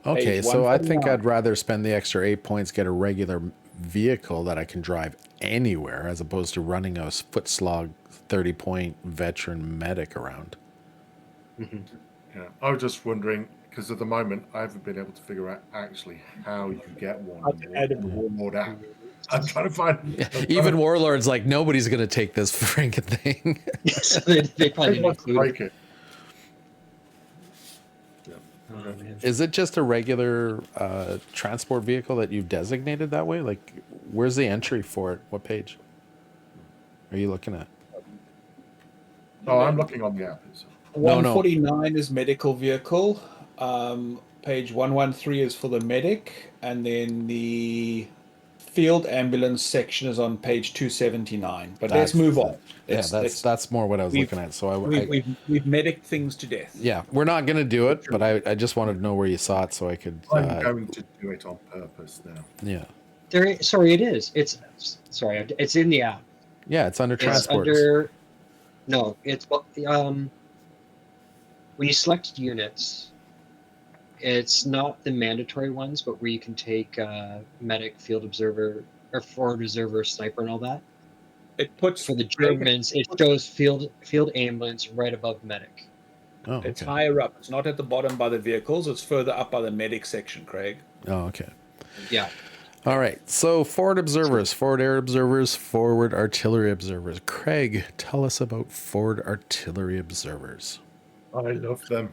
Okay, Page so I think 149. I'd rather spend the extra 8 points, get a regular vehicle that I can drive anywhere, as opposed to running a foot slog 30-point veteran medic around. Yeah, I was just wondering because at the moment I haven't been able to figure out actually how you get one. How to add a warlord out. I'm trying to find. Even Warlord's like, nobody's going to take this freaking thing. So they probably didn't include break it. Yeah. Oh, man. Is it just a regular transport vehicle that you've designated that way? Like, where's the entry for it? What page are you looking at? Oh, I'm looking on the app. No. 149 is medical vehicle. Page 113 is for the medic, and then the field ambulance section is on page 279. But let's move on. That's more what I was we've- looking at. So We've medic things to death. yeah, we're not going to do it, but I just wanted to know where you saw it so I could. I'm going to do it on purpose now. Yeah. It is. It's in the app. Yeah, it's under It's transports. under. No, it's when you select units, it's not the mandatory ones, but where you can take medic, field observer, or forward observer, sniper, and all that. It puts For the Germans, it shows field ambulance right above medic. Oh, It's okay. higher up. It's not at the bottom by the vehicles. It's further up by the medic section, Craig. Oh, okay. Yeah. All right. So forward observers, forward air observers, forward artillery observers. Craig, tell us about forward artillery observers. I love them.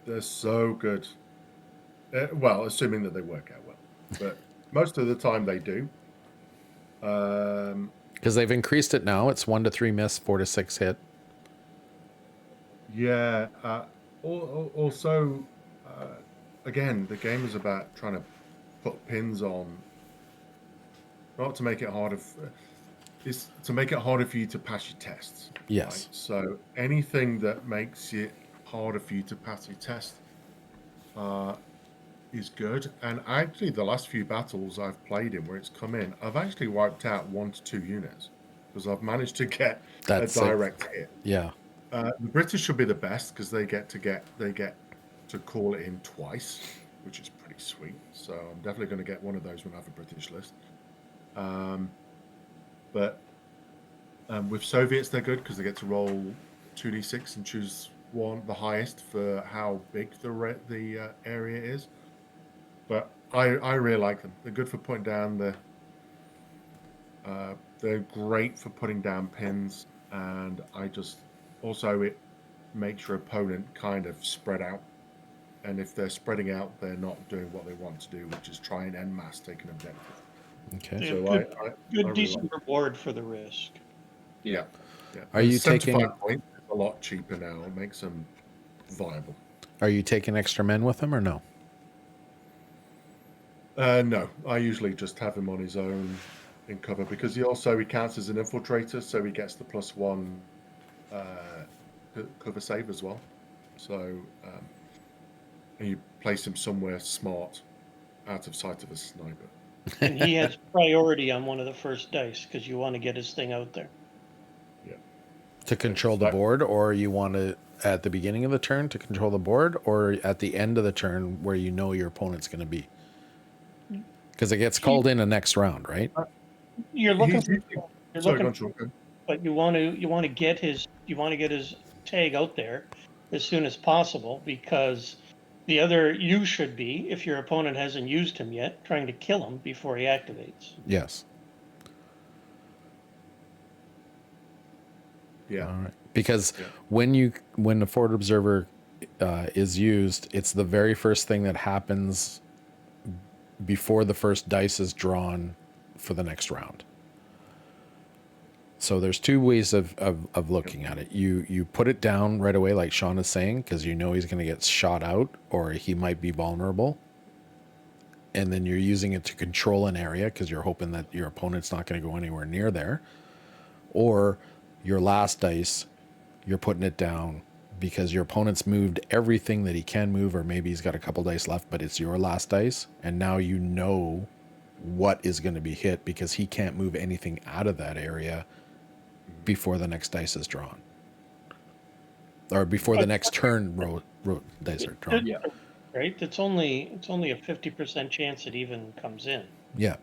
They're so good. Well, assuming that they work out well, but most of the time they do. Because they've increased it now. It's 1 to 3 miss, 4 to 6 hit. Yeah. Also, again, the game is about trying to put pins on, not to make it harder. It's to make it harder for you to pass your tests. Yes. Right? So anything that makes it harder for you to pass your test is good. And actually, the last few battles I've played in where it's come in, I've actually wiped out 1 to 2 units because I've managed to get That's a it. direct hit. Yeah. The British should be the best because they get to call it in twice, which is pretty sweet. So I'm definitely going to get one of those when I have a British list. But with Soviets, they're good because they get to roll 2d6 and choose the highest for how big the area is. But I really like them. They're good for putting down they're great for putting down pins, and also it makes your opponent kind of spread out. And if they're spreading out, they're not doing what they want to do, which is try and en masse take an objective. Okay. Yeah, So good, I really decent reward for the risk. Yeah. Are And you 75 taking- points is a lot cheaper now. It makes them viable. Are you taking extra men with him or no? No, I usually just have him on his own in cover because he counts as an infiltrator, so he gets the +1 cover save as well. So and you place him somewhere smart, out of sight of a sniper. And he has priority on one of the first dice because you want to get his thing out there. To control the board, or you want to at the beginning of the turn to control the board, or at the end of the turn where you know your opponent's going to be? Because it gets called in the next round, right? You're looking. He's- You're Sorry, looking, go on, Sean. but you want to get his tag out there as soon as possible, because the other you should be, if your opponent hasn't used him yet, trying to kill him before he activates. Yes. Yeah. All right. Because when the forward observer is used, it's the very first thing that happens before the first dice is drawn for the next round. So there's two ways of looking at it. You put it down right away, like Sean is saying, because you know he's going to get shot out or he might be vulnerable. And then you're using it to control an area because you're hoping that your opponent's not going to go anywhere near there. Or your last dice, you're putting it down because your opponent's moved everything that he can move, or maybe he's got a couple dice left, but it's your last dice. And now you know what is going to be hit because he can't move anything out of that area before the next dice is drawn. Or before the next turn dice are drawn. Yeah. Right? It's only a 50% chance it even comes in. Yeah.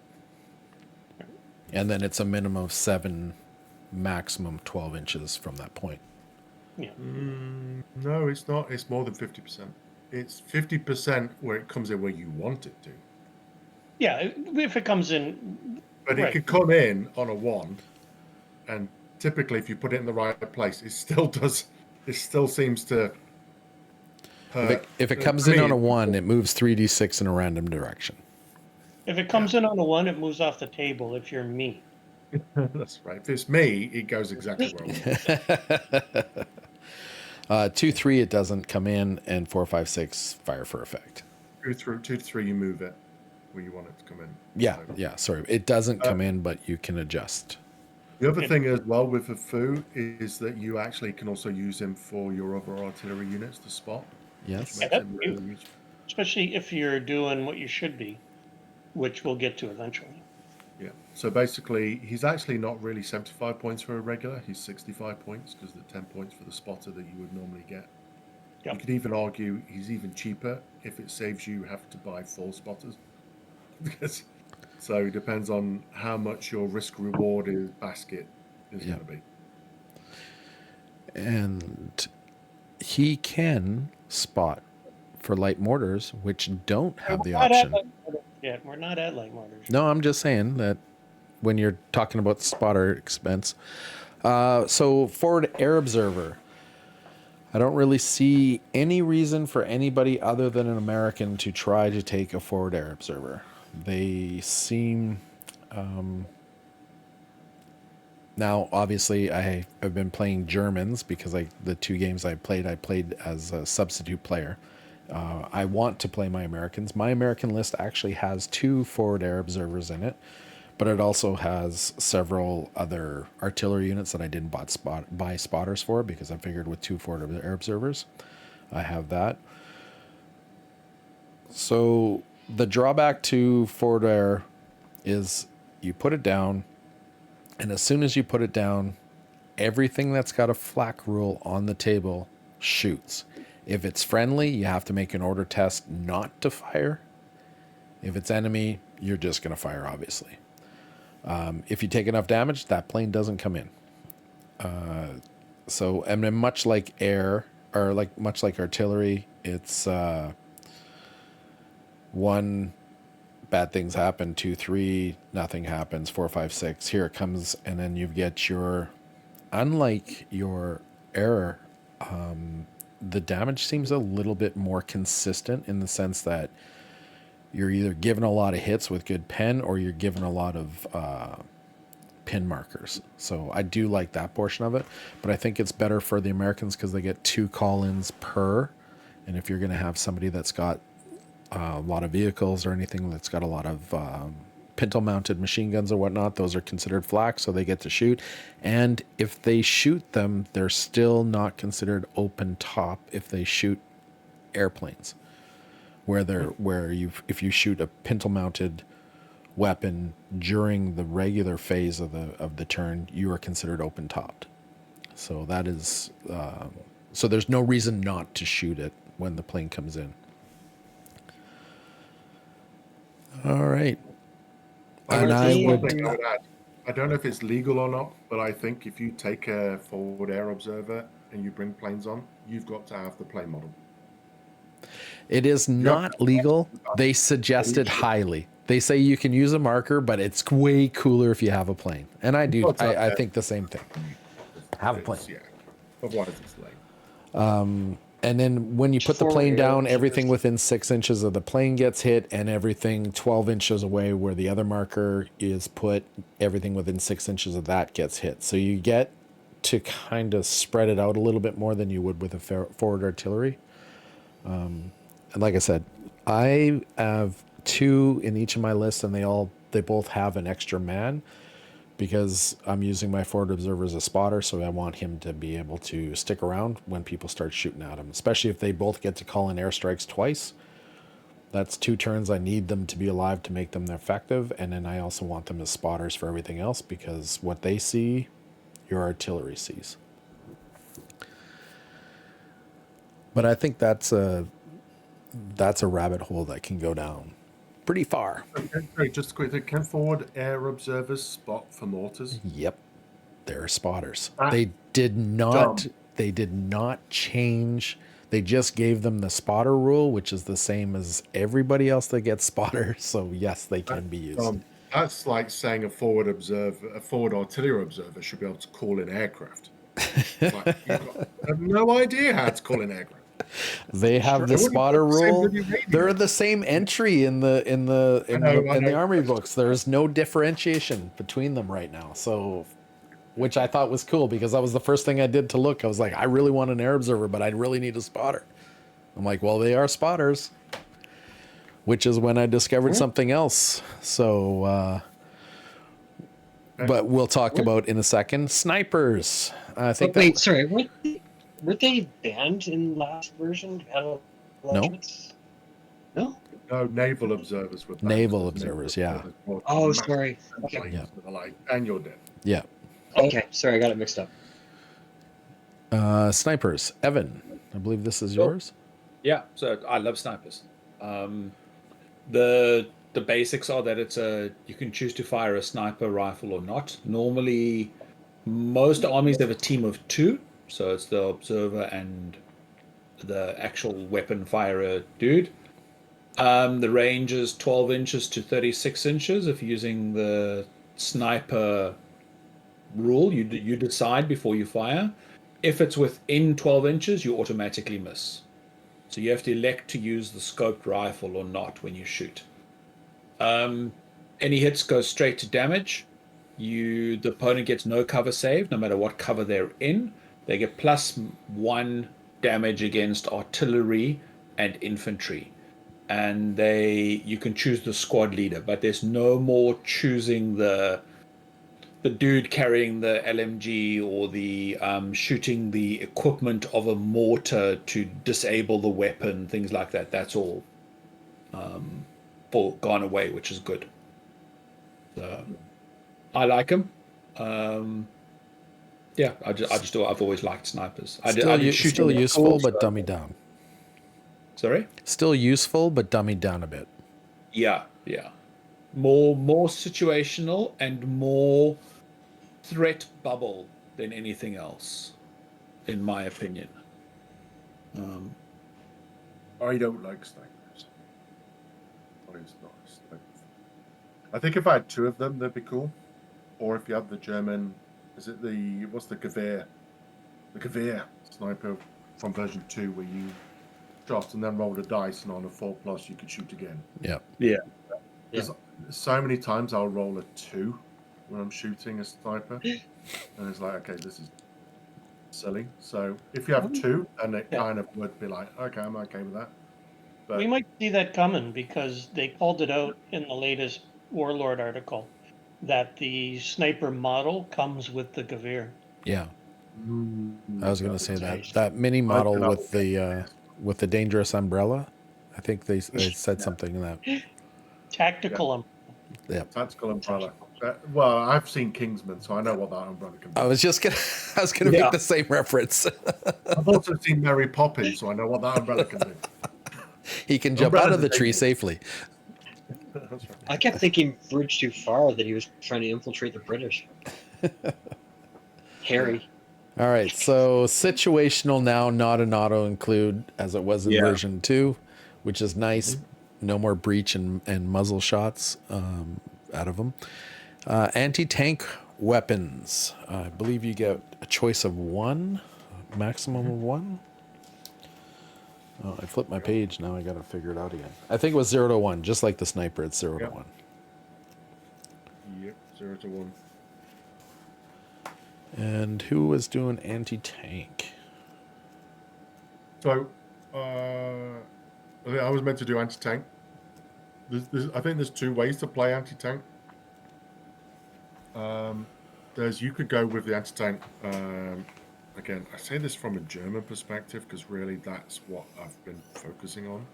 And then it's a minimum of 7, maximum 12 inches from that point. Yeah. No, it's not. It's more than 50%. It's 50% where it comes in where you want it to. Yeah, if it comes in. But right. it could come in on a 1, and typically if you put it in the right place, it still does. It still seems to hurt. If it comes in on a 1, it moves 3d6 in a random direction. If it comes in on a 1, it moves off the table if you're me. That's right. If it's me, it goes exactly where I want it. 2, 3, it doesn't come in, and 4, 5, 6, fire for effect. 2 to 3, you move it where you want it to come in. Yeah, So, yeah. Sorry, it doesn't come in, but you can adjust. the other thing as well with the Fu is that you actually can also use him for your other artillery units to spot. Yes. Which makes him really useful. Especially if you're doing what you should be, which we'll get to eventually. Yeah. So basically, he's actually not really 75 points for a regular. He's 65 points because the 10 points for the spotter that you would normally get. Yep. You could even argue he's even cheaper if it saves you having to buy 4 spotters. So it depends on how much your risk reward basket is going to be. And he can spot for light mortars, which don't have the option. Yeah, we're not at light mortars. No, I'm just saying that when you're talking about spotter expense. So forward air observer. I don't really see any reason for anybody other than an American to try to take a forward air observer. They seem... now, obviously, I have been playing Germans because the 2 games I played as a substitute player. I want to play my Americans. My American list actually has 2 forward air observers in it, but it also has several other artillery units that I didn't buy spotters for because I figured with 2 forward air observers, I have that. So the drawback to forward air is you put it down, and as soon as you put it down, everything that's got a flak rule on the table shoots. If it's friendly, you have to make an order test not to fire. If it's enemy, you're just going to fire, obviously. If you take enough damage, that plane doesn't come in. So, and then much like air, or much like artillery, it's 1, bad things happen, 2, 3, nothing happens, 4, 5, 6, here it comes, and then you get your, unlike your air, the damage seems a little bit more consistent in the sense that you're either given a lot of hits with good pen or you're given a lot of pin markers. So I do like that portion of it, but I think it's better for the Americans because they get 2 call-ins per. And if you're going to have somebody that's got a lot of vehicles or anything that's got a lot of pintle-mounted machine guns or whatnot, those are considered flak, so they get to shoot. And if they shoot them, they're still not considered open top if they shoot airplanes. If you shoot a pintle-mounted weapon during the regular phase of the turn, you are considered open topped. So that is so there's no reason not to shoot it when the plane comes in. All right. And Are I they, would One thing I would add. I don't know if it's legal or not, but I think if you take a forward air observer and you bring planes on, you've got to have the plane model. It is You have not legal. They suggest it highly. They say you can use a marker, but it's way cooler if you have a plane. And I do. I think the same thing. Have a plane. Yeah. Otherwise, it's lame. And then when you put the Forward plane air down, everything observers. within 6 inches of the plane gets hit, and everything 12 inches away where the other marker is put, everything within 6 inches of that gets hit. So you get to kind of spread it out a little bit more than you would with a forward artillery. And like I said, I have 2 in each of my lists, and they both have an extra man, because I'm using my forward observer as a spotter, so I want him to be able to stick around when people start shooting at him, especially if they both get to call in airstrikes twice. That's 2 turns. I need them to be alive to make them effective, and then I also want them as spotters for everything else, because what they see, your artillery sees. But I think that's a rabbit hole that can go down pretty far. Okay, sorry, just quickly, can forward air observers spot for mortars? Yep. They're spotters. Ah, They did not dumb. they did not change. They just gave them the spotter rule, which is the same as everybody else that gets spotters. So yes, they can be used. That's like saying a forward artillery observer should be able to call in aircraft. Like, I have no idea how to call in aircraft. They have the They wouldn't spotter put the same rule. bloody radio. They're the same entry in the I know. army books. There's no differentiation between them right now. So, which I thought was cool, because that was the first thing I did to look. I was like, I really want an air observer, but I really need a spotter. I'm like, well, they are spotters, which is when I discovered something else. So, but we'll talk about in a second. Snipers. I think But wait, sorry. Were they banned in last version? No. No. No, naval observers were banned. Naval observers, yeah. Oh, Massive sorry. Okay. planes Yeah. with a light, and you're dead. Yeah. Okay. Sorry, I got it mixed up. Snipers. Evan, I believe this is yours. Yeah, so I love snipers. The basics are that you can choose to fire a sniper rifle or not. Normally, most armies have a team of 2, so it's the observer and the actual weapon firer dude. The range is 12 inches to 36 inches. If using the sniper rule, you decide before you fire. If it's within 12 inches, you automatically miss. So you have to elect to use the scoped rifle or not when you shoot. Any hits go straight to damage. The opponent gets no cover save, no matter what cover they're in. They get +1 damage against artillery and infantry. And you can choose the squad leader, but there's no more choosing the dude carrying the LMG or the shooting the equipment of a mortar to disable the weapon, things like that. That's all gone away, which is good. So, I like them. Yeah, I've always liked snipers. Still useful, but dummied down. Sorry? Still useful, but dummied down a bit. Yeah. More situational and more threat bubble than anything else, in my opinion. I don't like snipers. I think if I had 2 of them, that'd be cool. Or if you have the German, what's the Gewehr? The Gewehr sniper from version 2, where you shot and then rolled a dice, and on a 4+ you could shoot again. Yeah. Because so many times I'll roll a 2 when I'm shooting a sniper, and it's like, okay, this is silly. So if you have 2, then it kind of would be like, okay, I'm okay with that. But We might see that coming, because they called it out in the latest Warlord article that the sniper model comes with the Gewehr. Yeah. I was going to say that mini model with the dangerous umbrella. I think they said something in that. Tactical Yeah. tactical umbrella. Well, I've seen Kingsman, so I know what that umbrella can do. I was gonna Yeah. make the same reference. I've also seen Mary Poppins, so I know what that umbrella can do. He can jump out Umbrella's of the tree dangerous. safely. That's right. I kept thinking Bridge Too Far that he was trying to infiltrate the British. Harry. All right, so situational now, not an auto include as it was in Yeah. version 2, which is nice. No more breach and muzzle shots out of them. Anti-tank weapons. I believe you get a choice of 1, maximum of 1. Oh, I flipped my page. Now I got to figure it out again. I think it was 0 to 1, just like the sniper. It's 0 Yep. to 1. Yep, 0 to 1. And who was doing anti-tank? So, I was meant to do anti-tank. I think there's 2 ways to play anti-tank. You could go with the anti-tank. Again, I say this from a German perspective because really that's what I've been focusing on.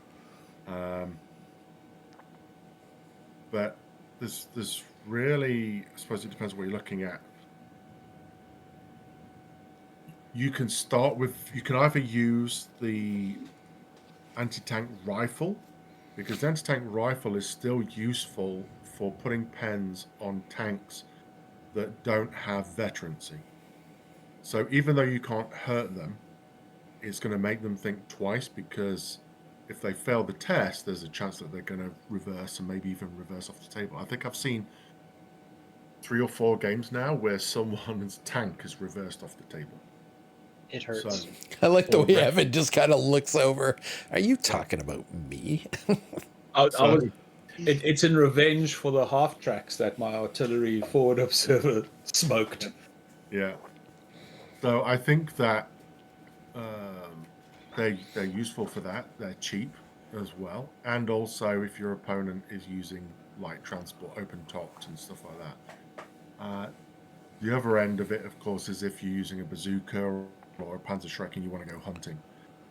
But there's really, I suppose it depends what you're looking at. You can either use the anti-tank rifle, because the anti-tank rifle is still useful for putting pens on tanks that don't have veterancy. So even though you can't hurt them, it's going to make them think twice, because if they fail the test, there's a chance that they're going to reverse and maybe even reverse off the table. I think I've seen 3 or 4 games now where someone's tank is reversed off the table. It hurts. So, I like the Or way red. Evan just kind of looks over. Are you talking about me? It's in revenge for the half tracks that my artillery forward observer smoked. yeah. So I think that they're useful for that. They're cheap as well, and also if your opponent is using light transport, open tops and stuff like that. The other end of it, of course, is if you're using a bazooka or a Panzerschreck and you want to go hunting.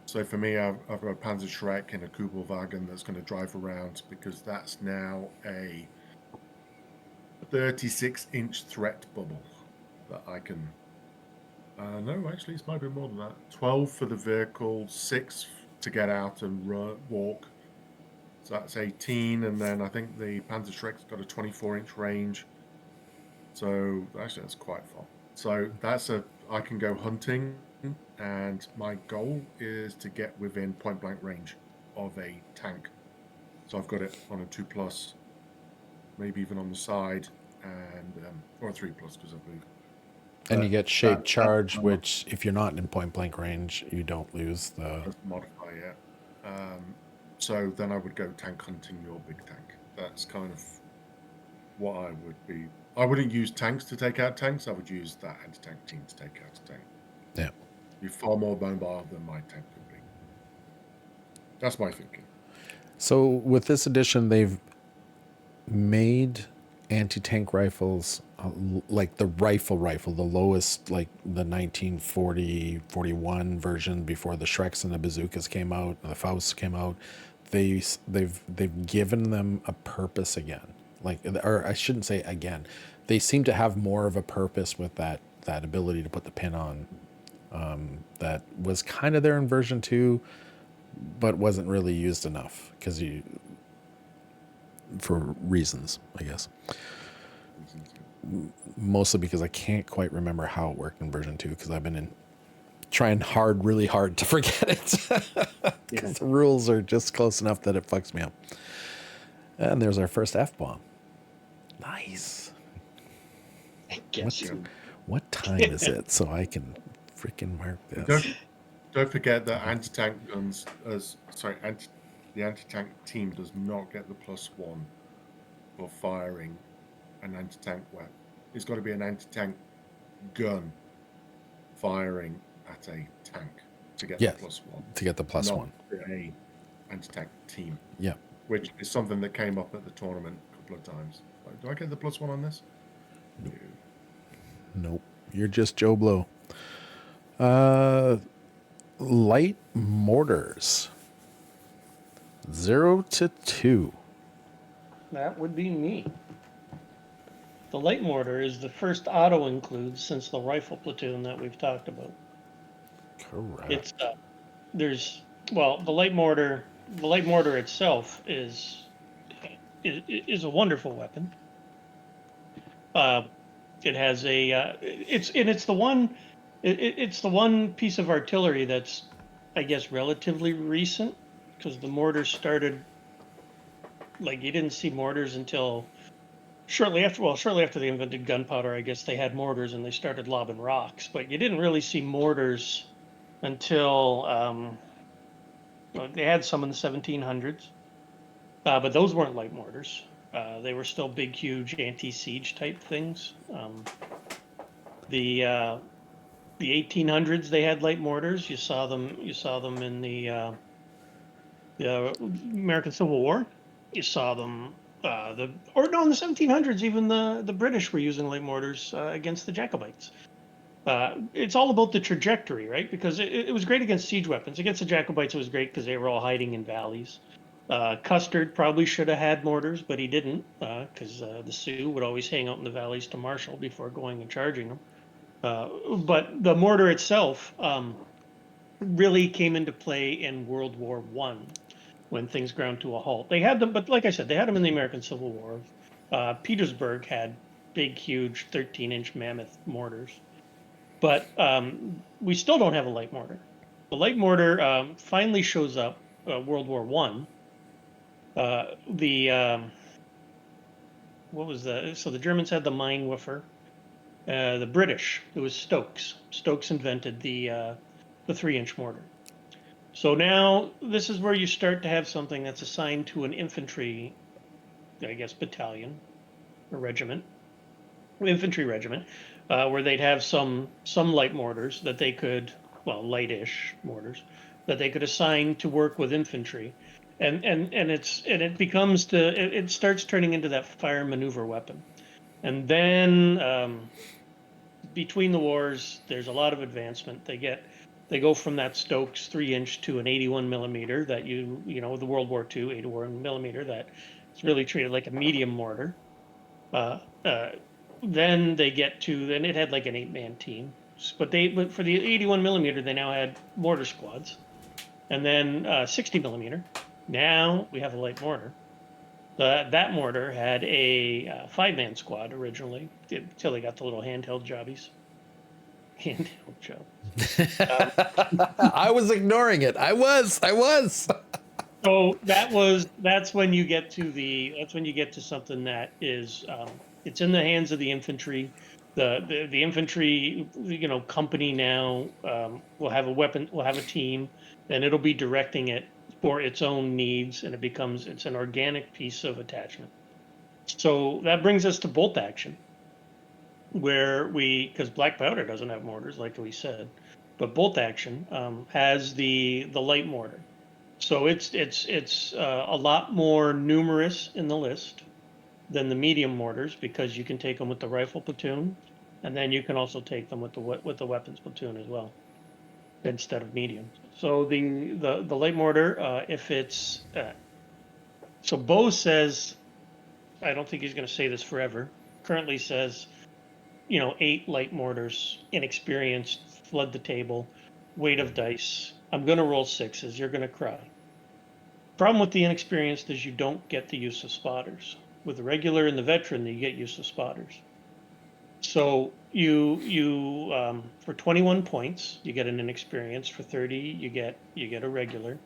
So for me, I've got a Panzerschreck and a Kubelwagen that's going to drive around, because that's now a 36-inch threat bubble that I can. No, actually, it might be more than that. 12 for the vehicle, 6 to get out and walk. So that's 18, and then I think the Panzerschreck's got a 24-inch range. So actually, that's quite far. So I can go hunting, and my goal is to get within point-blank range of a tank. So I've got it on a 2+, maybe even on the side, and or a 3+, because I believe. And you get shape That- charge, which if you're not in point blank range, you don't lose the. Doesn't modify yet. So then I would go tank hunting your big tank. That's kind of what I would be. I wouldn't use tanks to take out tanks. I would use that anti-tank team to take out a tank. Yeah. You're far more mobile than my tank could be. That's my thinking. So with this edition, they've made anti-tank rifles like the rifle, the lowest, like the 1940-41 version before the Shreks and the bazookas came out, and the Fausts came out. They've given them a purpose again. Or I shouldn't say again. They seem to have more of a purpose with that ability to put the pin on. That was kind of there in version 2, but wasn't really used enough for reasons, I guess. Mostly because I can't quite remember how it worked in version 2, because I've been trying really hard to forget it. Because the rules are just close enough that it fucks me up. And there's our first F-bomb. Nice. I guess. What time is it so I can freaking mark this? Don't forget that anti-tank guns, the anti-tank team does not get the +1 for firing an anti-tank weapon. It's got to be an anti-tank gun firing at a tank to get the +1. To get the +1. A anti-tank team. Yeah. Which is something that came up at the tournament a couple of times. Do I get the +1 on this? Nope. You're just Joe Blow. Light mortars. 0 to 2. That would be me. the light mortar is the first auto include since the rifle platoon that we've talked about. Correct. It's there's well the light mortar. The light mortar itself is a wonderful weapon. It has a it's the one it's the one piece of artillery that's, I guess, relatively recent, because the mortars started, like, you didn't see mortars until shortly after they invented gunpowder. I guess they had mortars and they started lobbing rocks, but you didn't really see mortars until well, they had some in the 1700s, but those weren't light mortars. They were still big, huge anti-siege type things. The 1800s they had light mortars. You saw them in the American Civil War. You saw them in the 1700s. Even the British were using light mortars against the Jacobites. It's all about the trajectory, right? Because it was great against siege weapons. Against the Jacobites, it was great because they were all hiding in valleys. Custard probably should have had mortars, but he didn't, because the Sioux would always hang out in the valleys to marshal before going and charging them. But the mortar itself really came into play in World War One, when things ground to a halt. They had them, but like I said, they had them in the American Civil War. Petersburg had big, huge 13-inch mammoth mortars. But we still don't have a light mortar. The light mortar finally shows up World War One. What was the? So the Germans had the Minenwerfer. The British, it was Stokes. Stokes invented the 3-inch mortar. So now this is where you start to have something that's assigned to an infantry, I guess, battalion or regiment, infantry regiment, where they'd have some light mortars that they could, well, light-ish mortars that they could assign to work with infantry, and it starts turning into that fire maneuver weapon, and then between the wars, there's a lot of advancement. They go from that Stokes 3-inch to an 81 millimeter that the World War II 81 millimeter that is really treated like a medium mortar. Then it had like an 8-man team, but for the 81 millimeter they now had mortar squads, and then 60 millimeter. Now we have a light mortar. That mortar had a 5-man squad originally, until they got the little handheld jobbies. Handheld job. I was ignoring it. I was. So that's when you get to something that is it's in the hands of the infantry. The infantry company now will have a team, and it'll be directing it for its own needs, and it's an organic piece of attachment. So that brings us to bolt action, where because black powder doesn't have mortars, like we said, but bolt action has the light mortar. So it's a lot more numerous in the list than the medium mortars, because you can take them with the rifle platoon, and then you can also take them with the weapons platoon as well, instead of medium. So the light mortar, if it's so Bo says, I don't think he's going to say this forever. Currently says, 8 light mortars, inexperienced, flood the table, weight of dice. I'm going to roll 6s. You're going to cry. Problem with the inexperienced is you don't get the use of spotters. With the regular and the veteran, you get use of spotters. So you for 21 points, you get an inexperienced. For 30, you get a regular,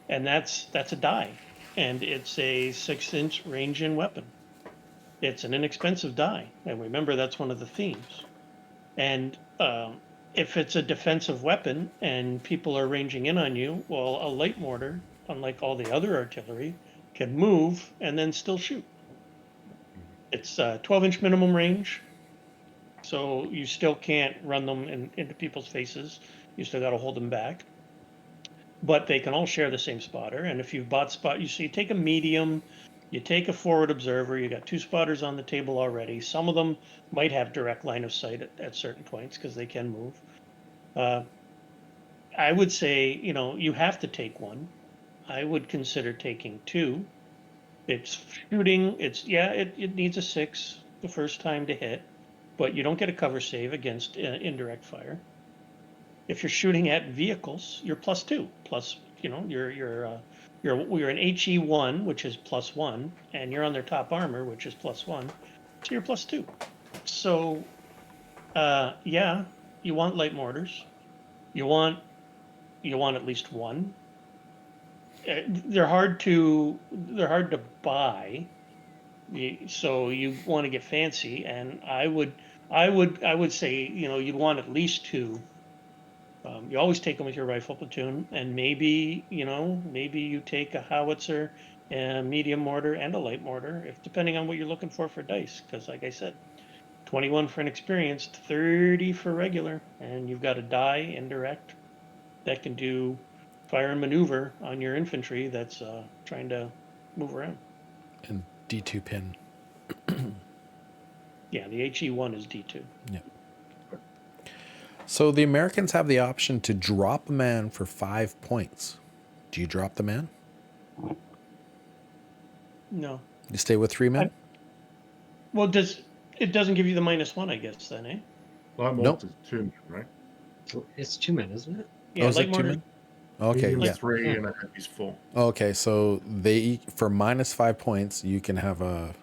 and that's a die, and it's a 6-inch range-in weapon. It's an inexpensive die, and remember that's one of the themes. And if it's a defensive weapon and people are ranging in on you, well, a light mortar, unlike all the other artillery, can move and then still shoot. It's 12-inch minimum range, so you still can't run them into people's faces. You still got to hold them back. But they can all share the same spotter, and if you've bought you take a medium, you take a forward observer, you got 2 spotters on the table already. Some of them might have direct line of sight at certain points because they can move. I would say, you have to take one. I would consider taking 2. It's shooting. It needs a 6. the first time to hit, but you don't get a cover save against indirect fire. If you're shooting at vehicles, you're +2. Plus, you're an HE1, which is +1, and you're on their top armor, which is +1, so you're +2. So, yeah, you want light mortars. You want at least one. They're hard to buy. So you want to get fancy, and I would say you'd want at least two. You always take them with your rifle platoon, and maybe you take a howitzer, a medium mortar, and a light mortar, if depending on what you're looking for dice. Because like I said, 21 for inexperienced, 30 for regular, and you've got a die indirect that can do fire and maneuver on your infantry that's trying to move around. And D2 pin. Yeah, the HE1 is D2. Yeah. So the Americans have the option to drop a man for 5 points. Do you drop the man? No. You stay with 3 men? Well, it doesn't give you the -1, I guess, then, eh? Light Nope. mortar's 2 men, right? It's 2 men, isn't it? Yeah, is light it 2 mortar. men? Okay, Medium's yeah. 3 and a heavy's 4. Okay, so they for -5 points, you can have a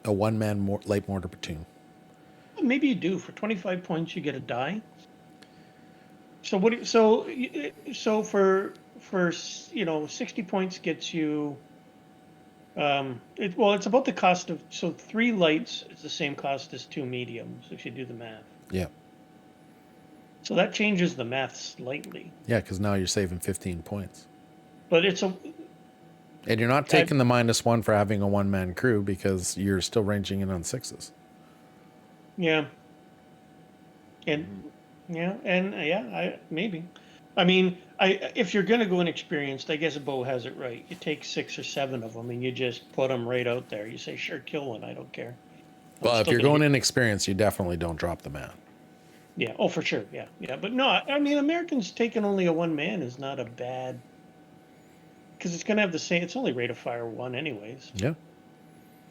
1-man light mortar platoon. Maybe you do. For 25 points, you get a die. So for 60 points gets you. It's about the cost of 3 lights is the same cost as 2 mediums if you do the math. Yeah. So that changes the math slightly. Yeah, because now you're saving 15 points. But it's a. And you're not taking the -1 for having a 1-man crew because you're still ranging in on 6s. Yeah. And maybe. I mean, if you're gonna go inexperienced, I guess Bo has it right. You take 6 or 7 of them and you just put them right out there. You say, sure, kill one. I don't care. Well, if you're going inexperienced, you definitely don't drop the man. Yeah. Oh, for sure. Yeah. Yeah. But no, I mean, Americans taking only a 1-man is not a bad. Because it's gonna have the same. It's only rate of fire 1, anyways. Yeah.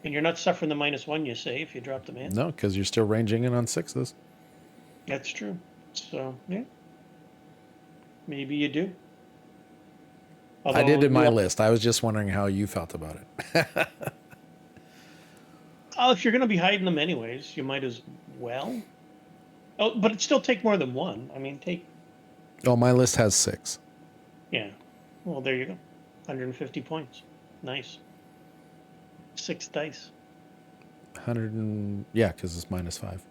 And you're not suffering the -1, you say, if you drop the man. No, because you're still ranging in on 6s. That's true. So yeah. Maybe you do. I did in my list. I was just wondering how you felt about it. Oh, if you're going to be hiding them anyways, you might as well. Oh, but it still take more than 1. I mean, Oh, my list has 6. Yeah. Well, there you go. 150 points. Nice. 6 dice. 100 yeah, because it's -5.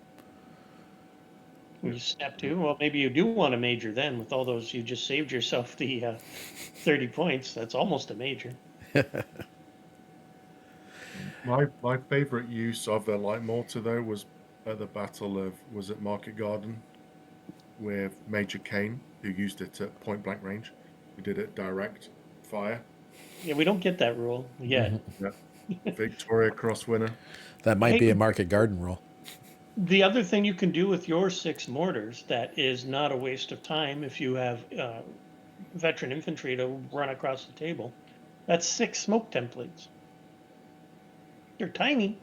You snap 2. Well, maybe you do want a major then. With all those, you just saved yourself the 30 points. That's almost a major. My favorite use of the light mortar though was at the Battle of Market Garden with Major Kane, who used it at point blank range. He did it direct fire. Yeah, we don't get that rule yet. Yeah. Victoria Cross winner. That might be a Market Garden rule. The other thing you can do with your 6 mortars that is not a waste of time if you have veteran infantry to run across the table, that's 6 smoke templates. They're tiny.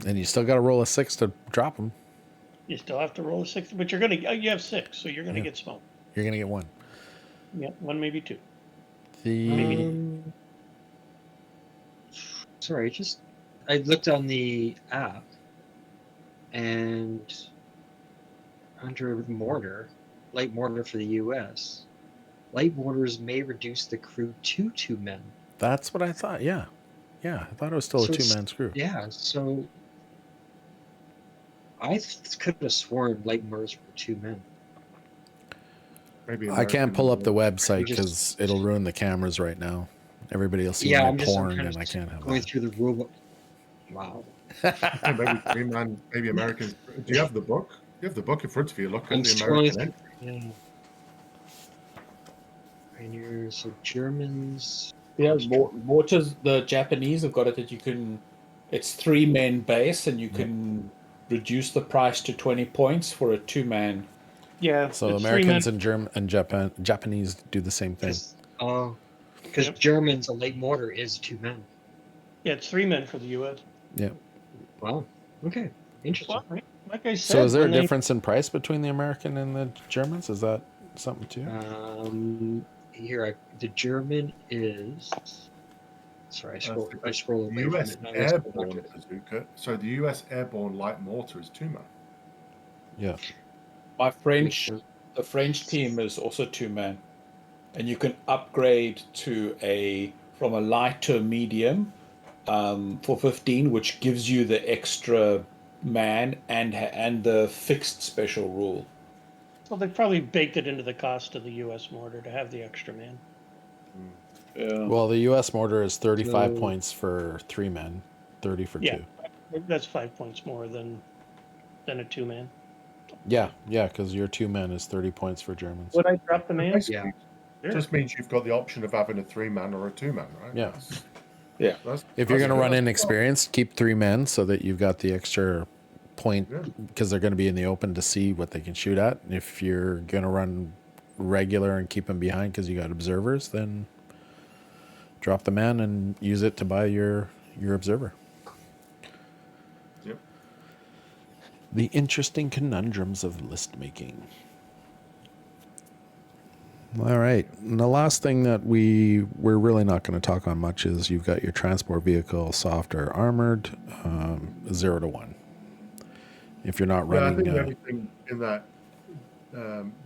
And you still got to roll a 6 to drop them. You still have to roll a 6, but you have 6, so you're gonna get smoke. You're going to get 1. Yeah, 1, maybe 2. Sorry, I looked on the app, and under mortar, light mortar for the U.S., light mortars may reduce the crew to 2 men. That's what I thought. Yeah. I thought it was still a 2-man crew. Yeah, so I could have sworn light mortars were 2 men. Maybe I can't pull up the website just- because it'll ruin the cameras right now. Everybody will see Yeah, my I'm porn, kind and of I can't have going that. through the rule book. Wow. maybe 3-man, maybe Americans. Do you have the book? You have the book in front of you. Look at I'm the scrolling American through. entry. Pioneers, so Germans. Yeah, mortars. The Japanese have got it that you can. It's 3 men base, and you can reduce the price to 20 points for a 2-man. Yeah. So it's Americans 3 men. and Japanese do the same thing. Because Germans, a light mortar is 2 men. Yeah, it's 3 men for the U.S. Yeah. Wow. Okay. Interesting. Well, like I said, So is there a when they- difference in price between the American and the Germans? Is that something too? The German is. Sorry, I scroll The away from US it. Now let's go back to airborne it. bazooka. So the US airborne light mortar is 2 man. Yeah. My Makes French, sense. the French team is also 2 man, and you can upgrade from a light to a medium for 15, which gives you the extra man and the fixed special rule. well, they probably baked it into the cost of the U.S. mortar to have the extra man. Yeah. Well, the U.S. mortar is 35 So- points for 3 men, 30 for Yeah. 2. That's 5 points more than a 2-man. Yeah, because your 2 men is 30 points for Germans. Would I drop the man? Basically, Yeah. it just means you've got the option of having a 3 man or a 2 man, right? Yeah. Yeah. If you're going to good. run inexperienced, keep 3 men so that you've got the extra point Yeah. because they're going to be in the open to see what they can shoot at. And if you're going to run regular and keep them behind because you got observers, then drop the man and use it to buy your observer. Yep. The interesting conundrums of list making. All right. And the last thing that we're really not going to talk on much is you've got your transport vehicle, soft or armored, 0 to 1. If you're not Yeah, I running, think everything in that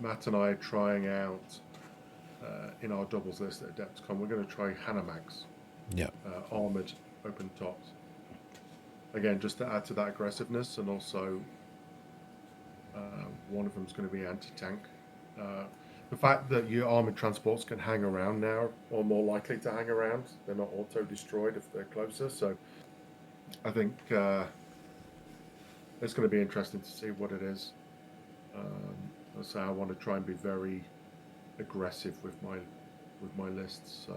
Matt and I are trying out in our doubles list at Adepticon, we're going to try Hanamags, armored open tops. Again, just to add to that aggressiveness, and also one of them is going to be anti-tank. The fact that your armored transports can hang around now, or more likely to hang around, they're not auto-destroyed if they're closer. So I think it's going to be interesting to see what it is. So I want to try and be very aggressive with my lists. So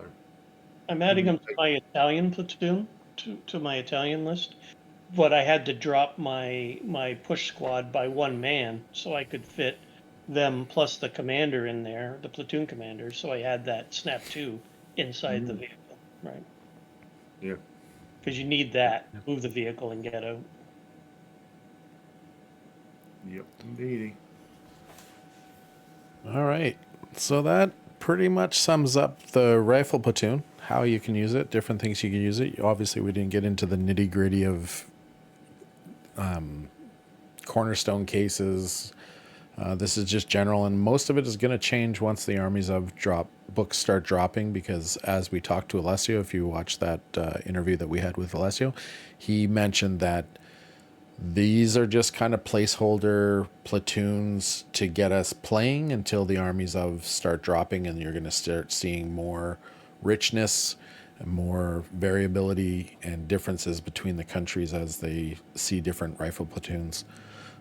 I'm adding them to my Italian platoon, to my Italian list. But I had to drop my push squad by 1 man so I could fit them plus the commander in there, the platoon commander. So I had that snap 2 inside the vehicle, right? Yeah. Because you need that. Move the vehicle and get out. Yep, indeedy. All right. So that pretty much sums up the rifle platoon, how you can use it, different things you can use it. Obviously, we didn't get into the nitty gritty of cornerstone cases. This is just general, and most of it is going to change once the armies of books start dropping, because as we talked to Alessio, if you watch that interview that we had with Alessio, he mentioned that these are just kind of placeholder platoons to get us playing until the armies of start dropping, and you're going to start seeing more richness and more variability and differences between the countries as they see different rifle platoons.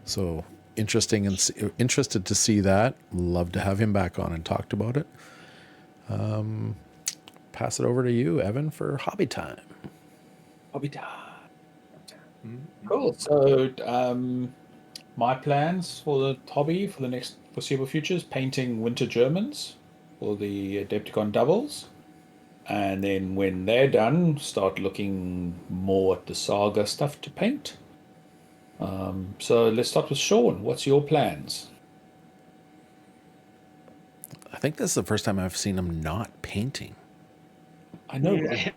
So interested to see that. Love to have him back on and talked about it. Pass it over to you, Evan, for hobby time. Hobby time. Cool. So, my plans for the hobby for the next foreseeable future is painting Winter Germans for the Adepticon doubles. And then when they're done, start looking more at the Saga stuff to paint. So let's start with Sean. What's your plans? I think this is the first time I've seen him not painting. I know, Yeah. right?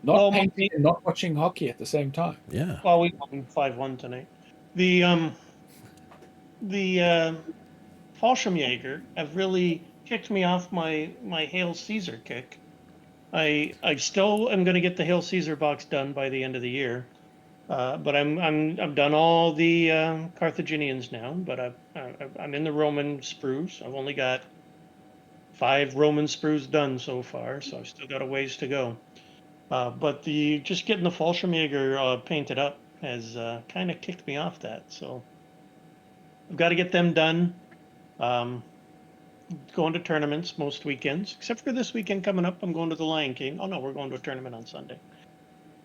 Not Well, painting and not watching hockey at the same time. Yeah. Well, we won 5-1 tonight. The Fallschirmjäger have really kicked me off my Hail Caesar kick. I still am going to get the Hail Caesar box done by the end of the year, but I've done all the Carthaginians now. But I'm in the Roman sprues. I've only got 5 Roman sprues done so far, so I've still got a ways to go. But just getting the Fallschirmjäger painted up has kind of kicked me off that. So I've got to get them done. Going to tournaments most weekends, except for this weekend coming up. I'm going to the Lion King. Oh no, we're going to a tournament on Sunday.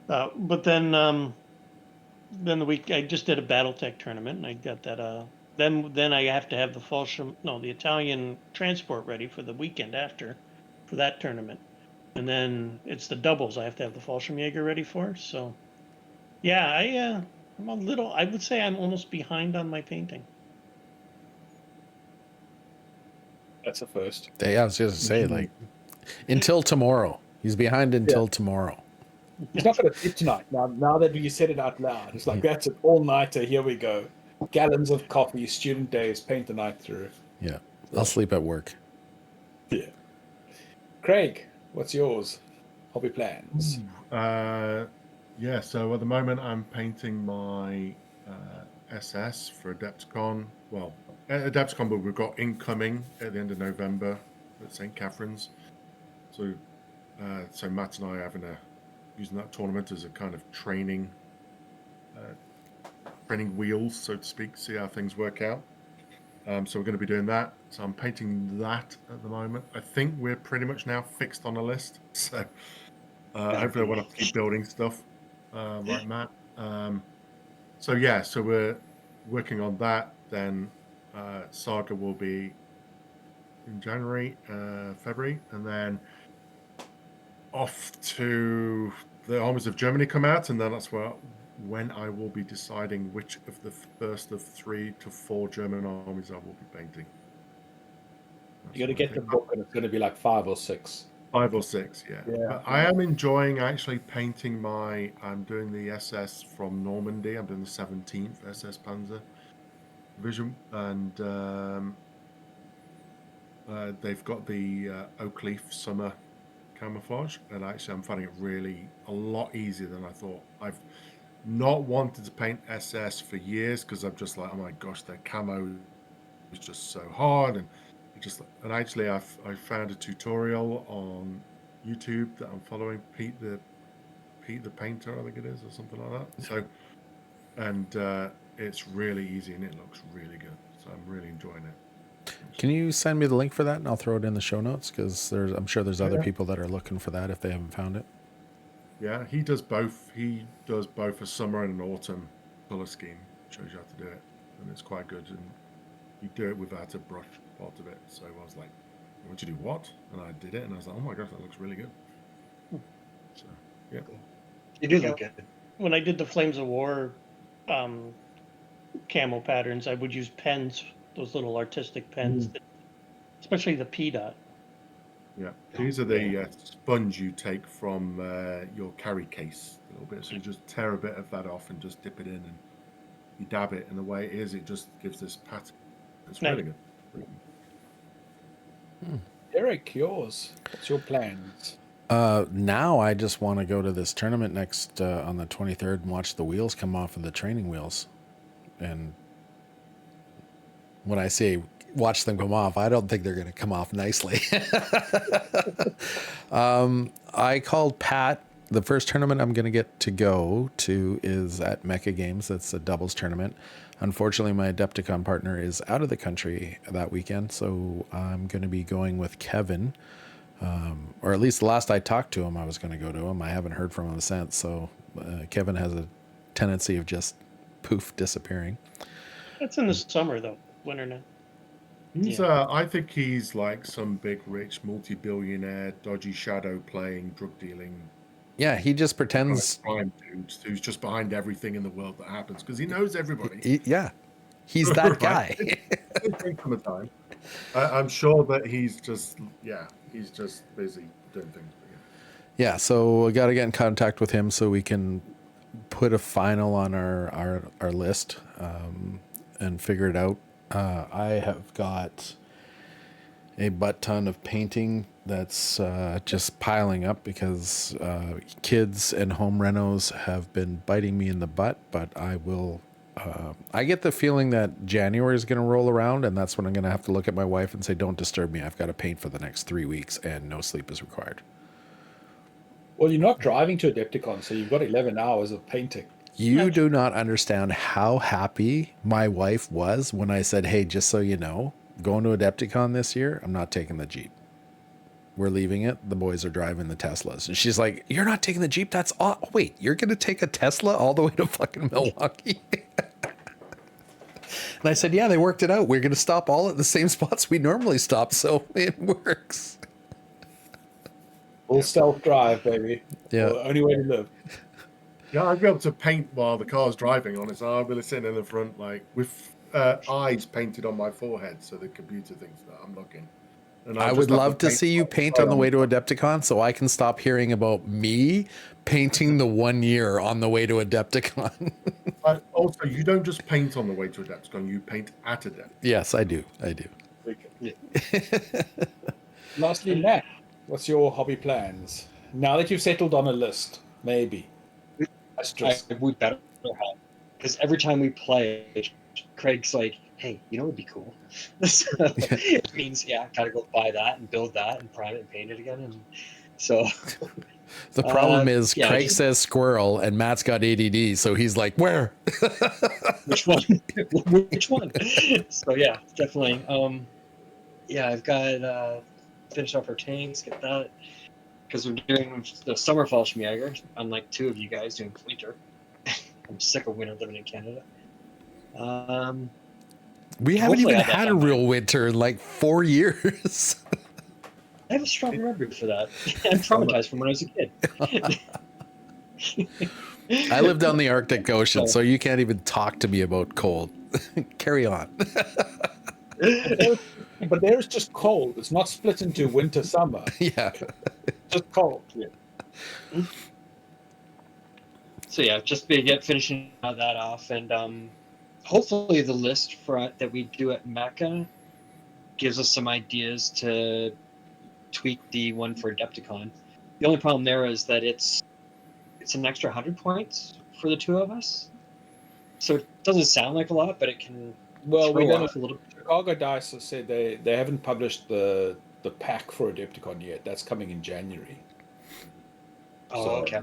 But then the week I just did a BattleTech tournament, and I got that. Then I have to have the Italian transport ready for the weekend after, for that tournament. And then it's the doubles I have to have the Fallschirmjäger ready for. So, yeah, I'm a little. I would say I'm almost behind on my painting. That's a first. Yeah, I was just to say, like, until tomorrow. He's behind until tomorrow. He's not going to sleep tonight. Now that you said it out loud, it's like, that's an all-nighter. Here we go. Gallons of coffee, student days, paint the night through. Yeah. I'll sleep at work. Yeah. Craig, what's yours? Hobby plans? Yeah, so at the moment I'm painting my SS for Adepticon. Well, Adepticon, but we've got incoming at the end of November at St. Catherine's. So, so Matt and I are using that tournament as a kind of training wheels, so to speak, see how things work out. So we're going to be doing that. So I'm painting that at the moment. I think we're pretty much now fixed on a list. So hopefully I won't have to keep building stuff, right, Matt? So yeah, so we're working on that. Then Saga will be in January, February, and then off to the Armies of Germany come out, and then that's when I will be deciding which of the first of 3 to 4 German armies I will be painting. You're going to get the book, and it's going to be like 5 or 6. 5 or 6, yeah. But I am enjoying actually painting I'm doing the SS from Normandy. I'm doing the 17th SS Panzer Division, and they've got the oak leaf summer camouflage, and actually I'm finding it really a lot easier than I thought. I've not wanted to paint SS for years because I'm just like, oh my gosh, their camo is just so hard, and actually I found a tutorial on YouTube that I'm following, Pete the Painter, I think it is, or something like that. So, and it's really easy and it looks really good. So I'm really enjoying it. Can you send me the link for that, and I'll throw it in the show notes, because I'm sure there's other people that are looking for that if they haven't found it. Yeah, he does both. He does both a summer and an autumn color scheme. Shows you how to do it, and it's quite good. And you do it without a brush part of it. So I was like, "I want you to do what?" And I did it, and I was like, "Oh my gosh, that looks really good." So yeah, You do look good. When I did the Flames of War camo patterns, I would use pens, those little artistic pens, especially the P dot. yeah. These are the sponge you take from your carry case a little bit. So you just tear a bit of that off and just dip it in, and you dab it, and the way it is, it just gives this pattern. It's really good. Eric, yours. What's your plans? Now I just want to go to this tournament next on the 23rd and watch the wheels come off of the training wheels. And when I say watch them come off, I don't think they're going to come off nicely. I called Pat. The first tournament I'm going to get to go to is at Mecha Games. That's a doubles tournament. Unfortunately, my Adepticon partner is out of the country that weekend, so I'm going to be going with Kevin. Or at least the last I talked to him, I was going to go to him. I haven't heard from him since, so Kevin has a tendency of just poof disappearing. It's in the summer, though. Winter now. He's, I think he's like some big, rich, multi-billionaire, dodgy shadow playing, drug dealing. Yeah, he just pretends. Crime dude who's just behind everything in the world that happens because he knows everybody. He's that guy. Some of the time. I'm sure that he's just busy doing things. Yeah, so we got to get in contact with him so we can put a final on our list and figure it out. I have got a butt ton of painting that's just piling up because kids and home renos have been biting me in the butt, but I will. I get the feeling that January is going to roll around, and that's when I'm going to have to look at my wife and say, "Don't disturb me. I've got to paint for the next 3 weeks, and no sleep is required." Well, you're not driving to Adepticon, so you've got 11 hours of painting. You do not understand how happy my wife was when I said, "Hey, just so you know, going to Adepticon this year, I'm not taking the Jeep. We're leaving it. The boys are driving the Teslas." And she's like, "You're not taking the Jeep? That's all. Wait, you're going to take a Tesla all the way to fucking Milwaukee?" And I said, "Yeah, they worked it out. We're going to stop all at the same spots we normally stop, so it works." Full stealth drive, baby. Yeah. Well, only way to live. Yeah, I'd be able to paint while the car's driving on it. So I'll be sitting in the front, like with eyes painted on my forehead, so the computer thinks that I'm looking. And I just would have love to paint see you right paint on the way to car. Adepticon so I can stop hearing about me painting the 1 year on the way to Adepticon. Also, you don't just paint on the way to Adepticon; you paint at Adept. Yes, I do. I do. Lastly, Matt, what's your hobby plans? Now that you've settled on a list, maybe. We better have, because every time we play, Craig's like, "Hey, you know what'd be cool?" So it means, yeah, gotta go buy that and build that and prime it and paint it again. And so The problem is yeah, Craig says squirrel and Matt's got ADD, so he's like, where? which one? Which one? So yeah, definitely. Yeah, I've got finish off our tanks, get that, because we're doing the summer Fallschirmjäger, unlike two of you guys doing winter. I'm sick of winter living in Canada. We haven't Hopefully even I have that had a done by- real winter in like 4 years. I have a strong memory for that. I'm traumatized from when I was a kid. I live down the Arctic Ocean, so you can't even talk to me about cold. Carry on. But there's just cold. It's not split into winter, summer. Yeah. Just cold. So yeah, just finishing that off, and hopefully the list for that we do at Mecca gives us some ideas to tweak the one for Adepticon. The only problem there is that it's an extra 100 points for the two of us, so it doesn't sound like a lot, but it can Well, we throw don't. off a little bit. Chicago Dice has said they haven't published the pack for Adepticon yet. That's coming in January. Oh, So, okay.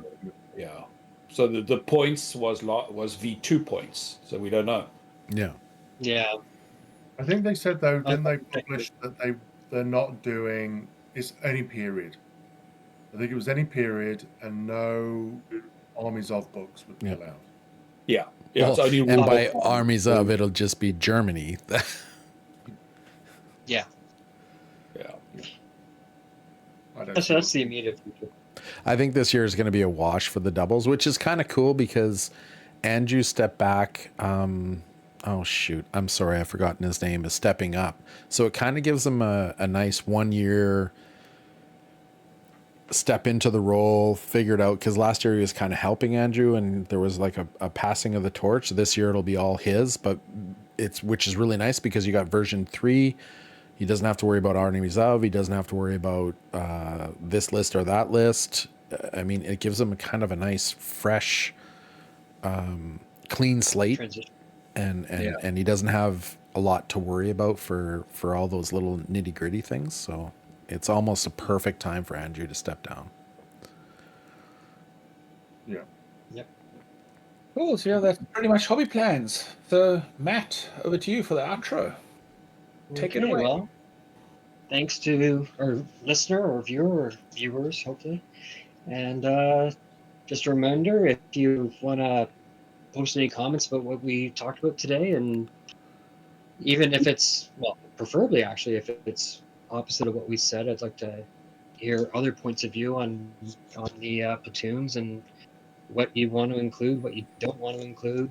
Yeah. So the points was V2 points. So we don't know. Yeah. Yeah. I think they said though, didn't they Okay. publish that they're not doing it's any period. I think it was any period and no armies of books would be allowed. Yeah. Yeah. Well, It's only and by armies of, it'll just be Germany. Yeah. Yeah. So that's the immediate future. I think this year is going to be a wash for the doubles, which is kind of cool because Andrew stepped back. Oh, shoot. I'm sorry. I've forgotten his name, is stepping up. So it kind of gives them a nice 1 year step into the role, figured out, because last year he was kind of helping Andrew and there was like a passing of the torch. This year it'll be all his, but which is really nice because you got version 3. He doesn't have to worry about armies of. He doesn't have to worry about this list or that list. I mean, it gives him a kind of a nice, fresh, clean slate, Transition. and he doesn't have a lot to worry about for all those little nitty gritty things. So it's almost a perfect time for Andrew to step down. Yeah. Yep. Cool. So yeah, that's pretty much hobby plans. So Matt, over to you for the outro. Take it away. Well, thanks to our listener or viewer or viewers, hopefully. And just a reminder, if you want to post any comments about what we talked about today, and even if it's, well, preferably actually, if it's opposite of what we said, I'd like to hear other points of view on the platoons and what you want to include, what you don't want to include,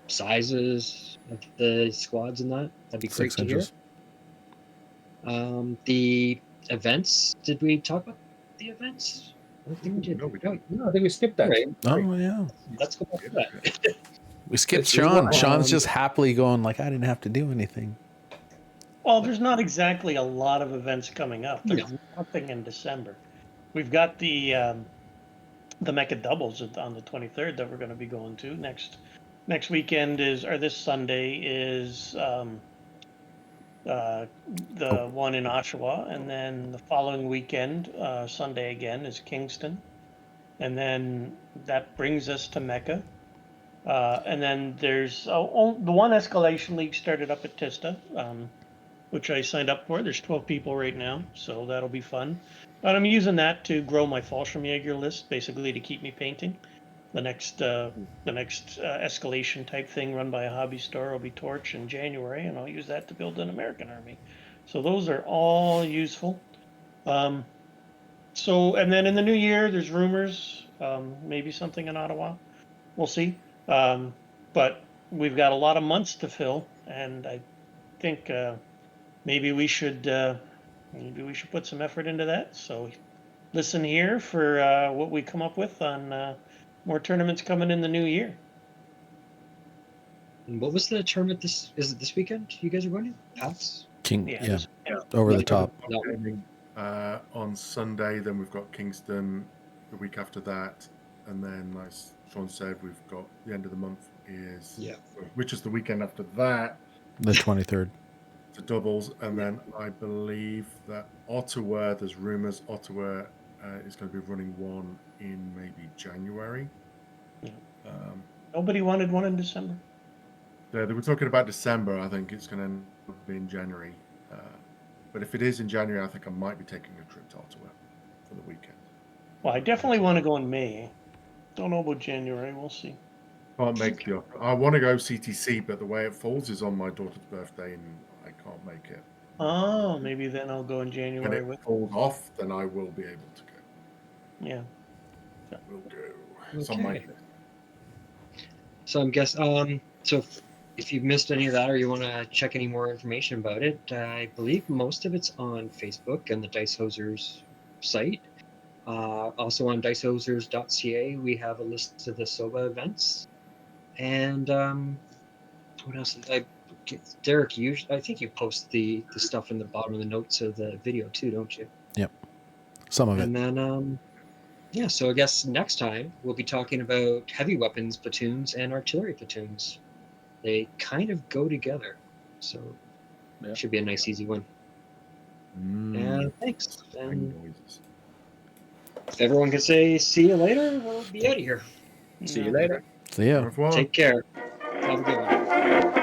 sizes of the squads and that. That'd be great 6 to hear. inches. The events, did we talk about the events? I don't think we did. No, we don't. No, I think we skipped that. Right. Oh, yeah. Let's go back to that. We skipped It's Sean. rewind. Sean's just happily going like, I didn't have to do anything. Well, there's not exactly a lot of events coming up. There's nothing in December. We've got the Mecca doubles on the 23rd that we're going to be going to next weekend this Sunday is the one in Oshawa, and then the following weekend, Sunday again, is Kingston, and then that brings us to Mecca. And then there's the one escalation league started up at Tista, which I signed up for. There's 12 people right now, so that'll be fun. But I'm using that to grow my Fallschirmjäger list, basically to keep me painting. The next escalation type thing run by a hobby store will be Torch in January, and I'll use that to build an American army. So those are all useful. So, and then in the new year, there's rumors, maybe something in Ottawa. We'll see. But we've got a lot of months to fill, and I think maybe we should put some effort into that. So listen here for what we come up with on more tournaments coming in the new year. And what was the tournament? Is it this weekend? You guys are going to PAX? King, Yeah, yeah, yeah. over the Not- top. not wondering. On Sunday. Then we've got Kingston the week after that, and then, like Sean said, we've got the end of the month is Yeah. which is the weekend after that. The 23rd. To doubles, and then I believe that Ottawa. There's rumors Ottawa is going to be running one in maybe January. Yeah. Um, Nobody wanted one in December. they were talking about December. I think it's going to end up being January. But if it is in January, I think I might be taking a trip to Ottawa for the weekend. Well, I definitely want to go in May. Don't know about January. We'll see. Can't make the. I want to go CTC, but the way it falls is on my daughter's birthday, and I can't make it. Oh, maybe then I'll go in When January it with. falls off, then I will be able to go. Yeah. Will go. It's on my Okay. list. So I'm guess so if you've missed any of that or you want to check any more information about it, I believe most of it's on Facebook and the Dice Hosers site. Also on dicehosers.ca, we have a list of the SOBA events. And what else? Derek, I think you post the stuff in the bottom of the notes of the video too, don't you? Some of it. And then yeah, so I guess next time we'll be talking about heavy weapons platoons and artillery platoons. They kind of go together, so Yeah. it should be a nice, easy one. And thanks. And Noises. if everyone can say see you later, we'll be out of here. See you Yeah. later. So yeah. Au revoir. Take care. Have a good one.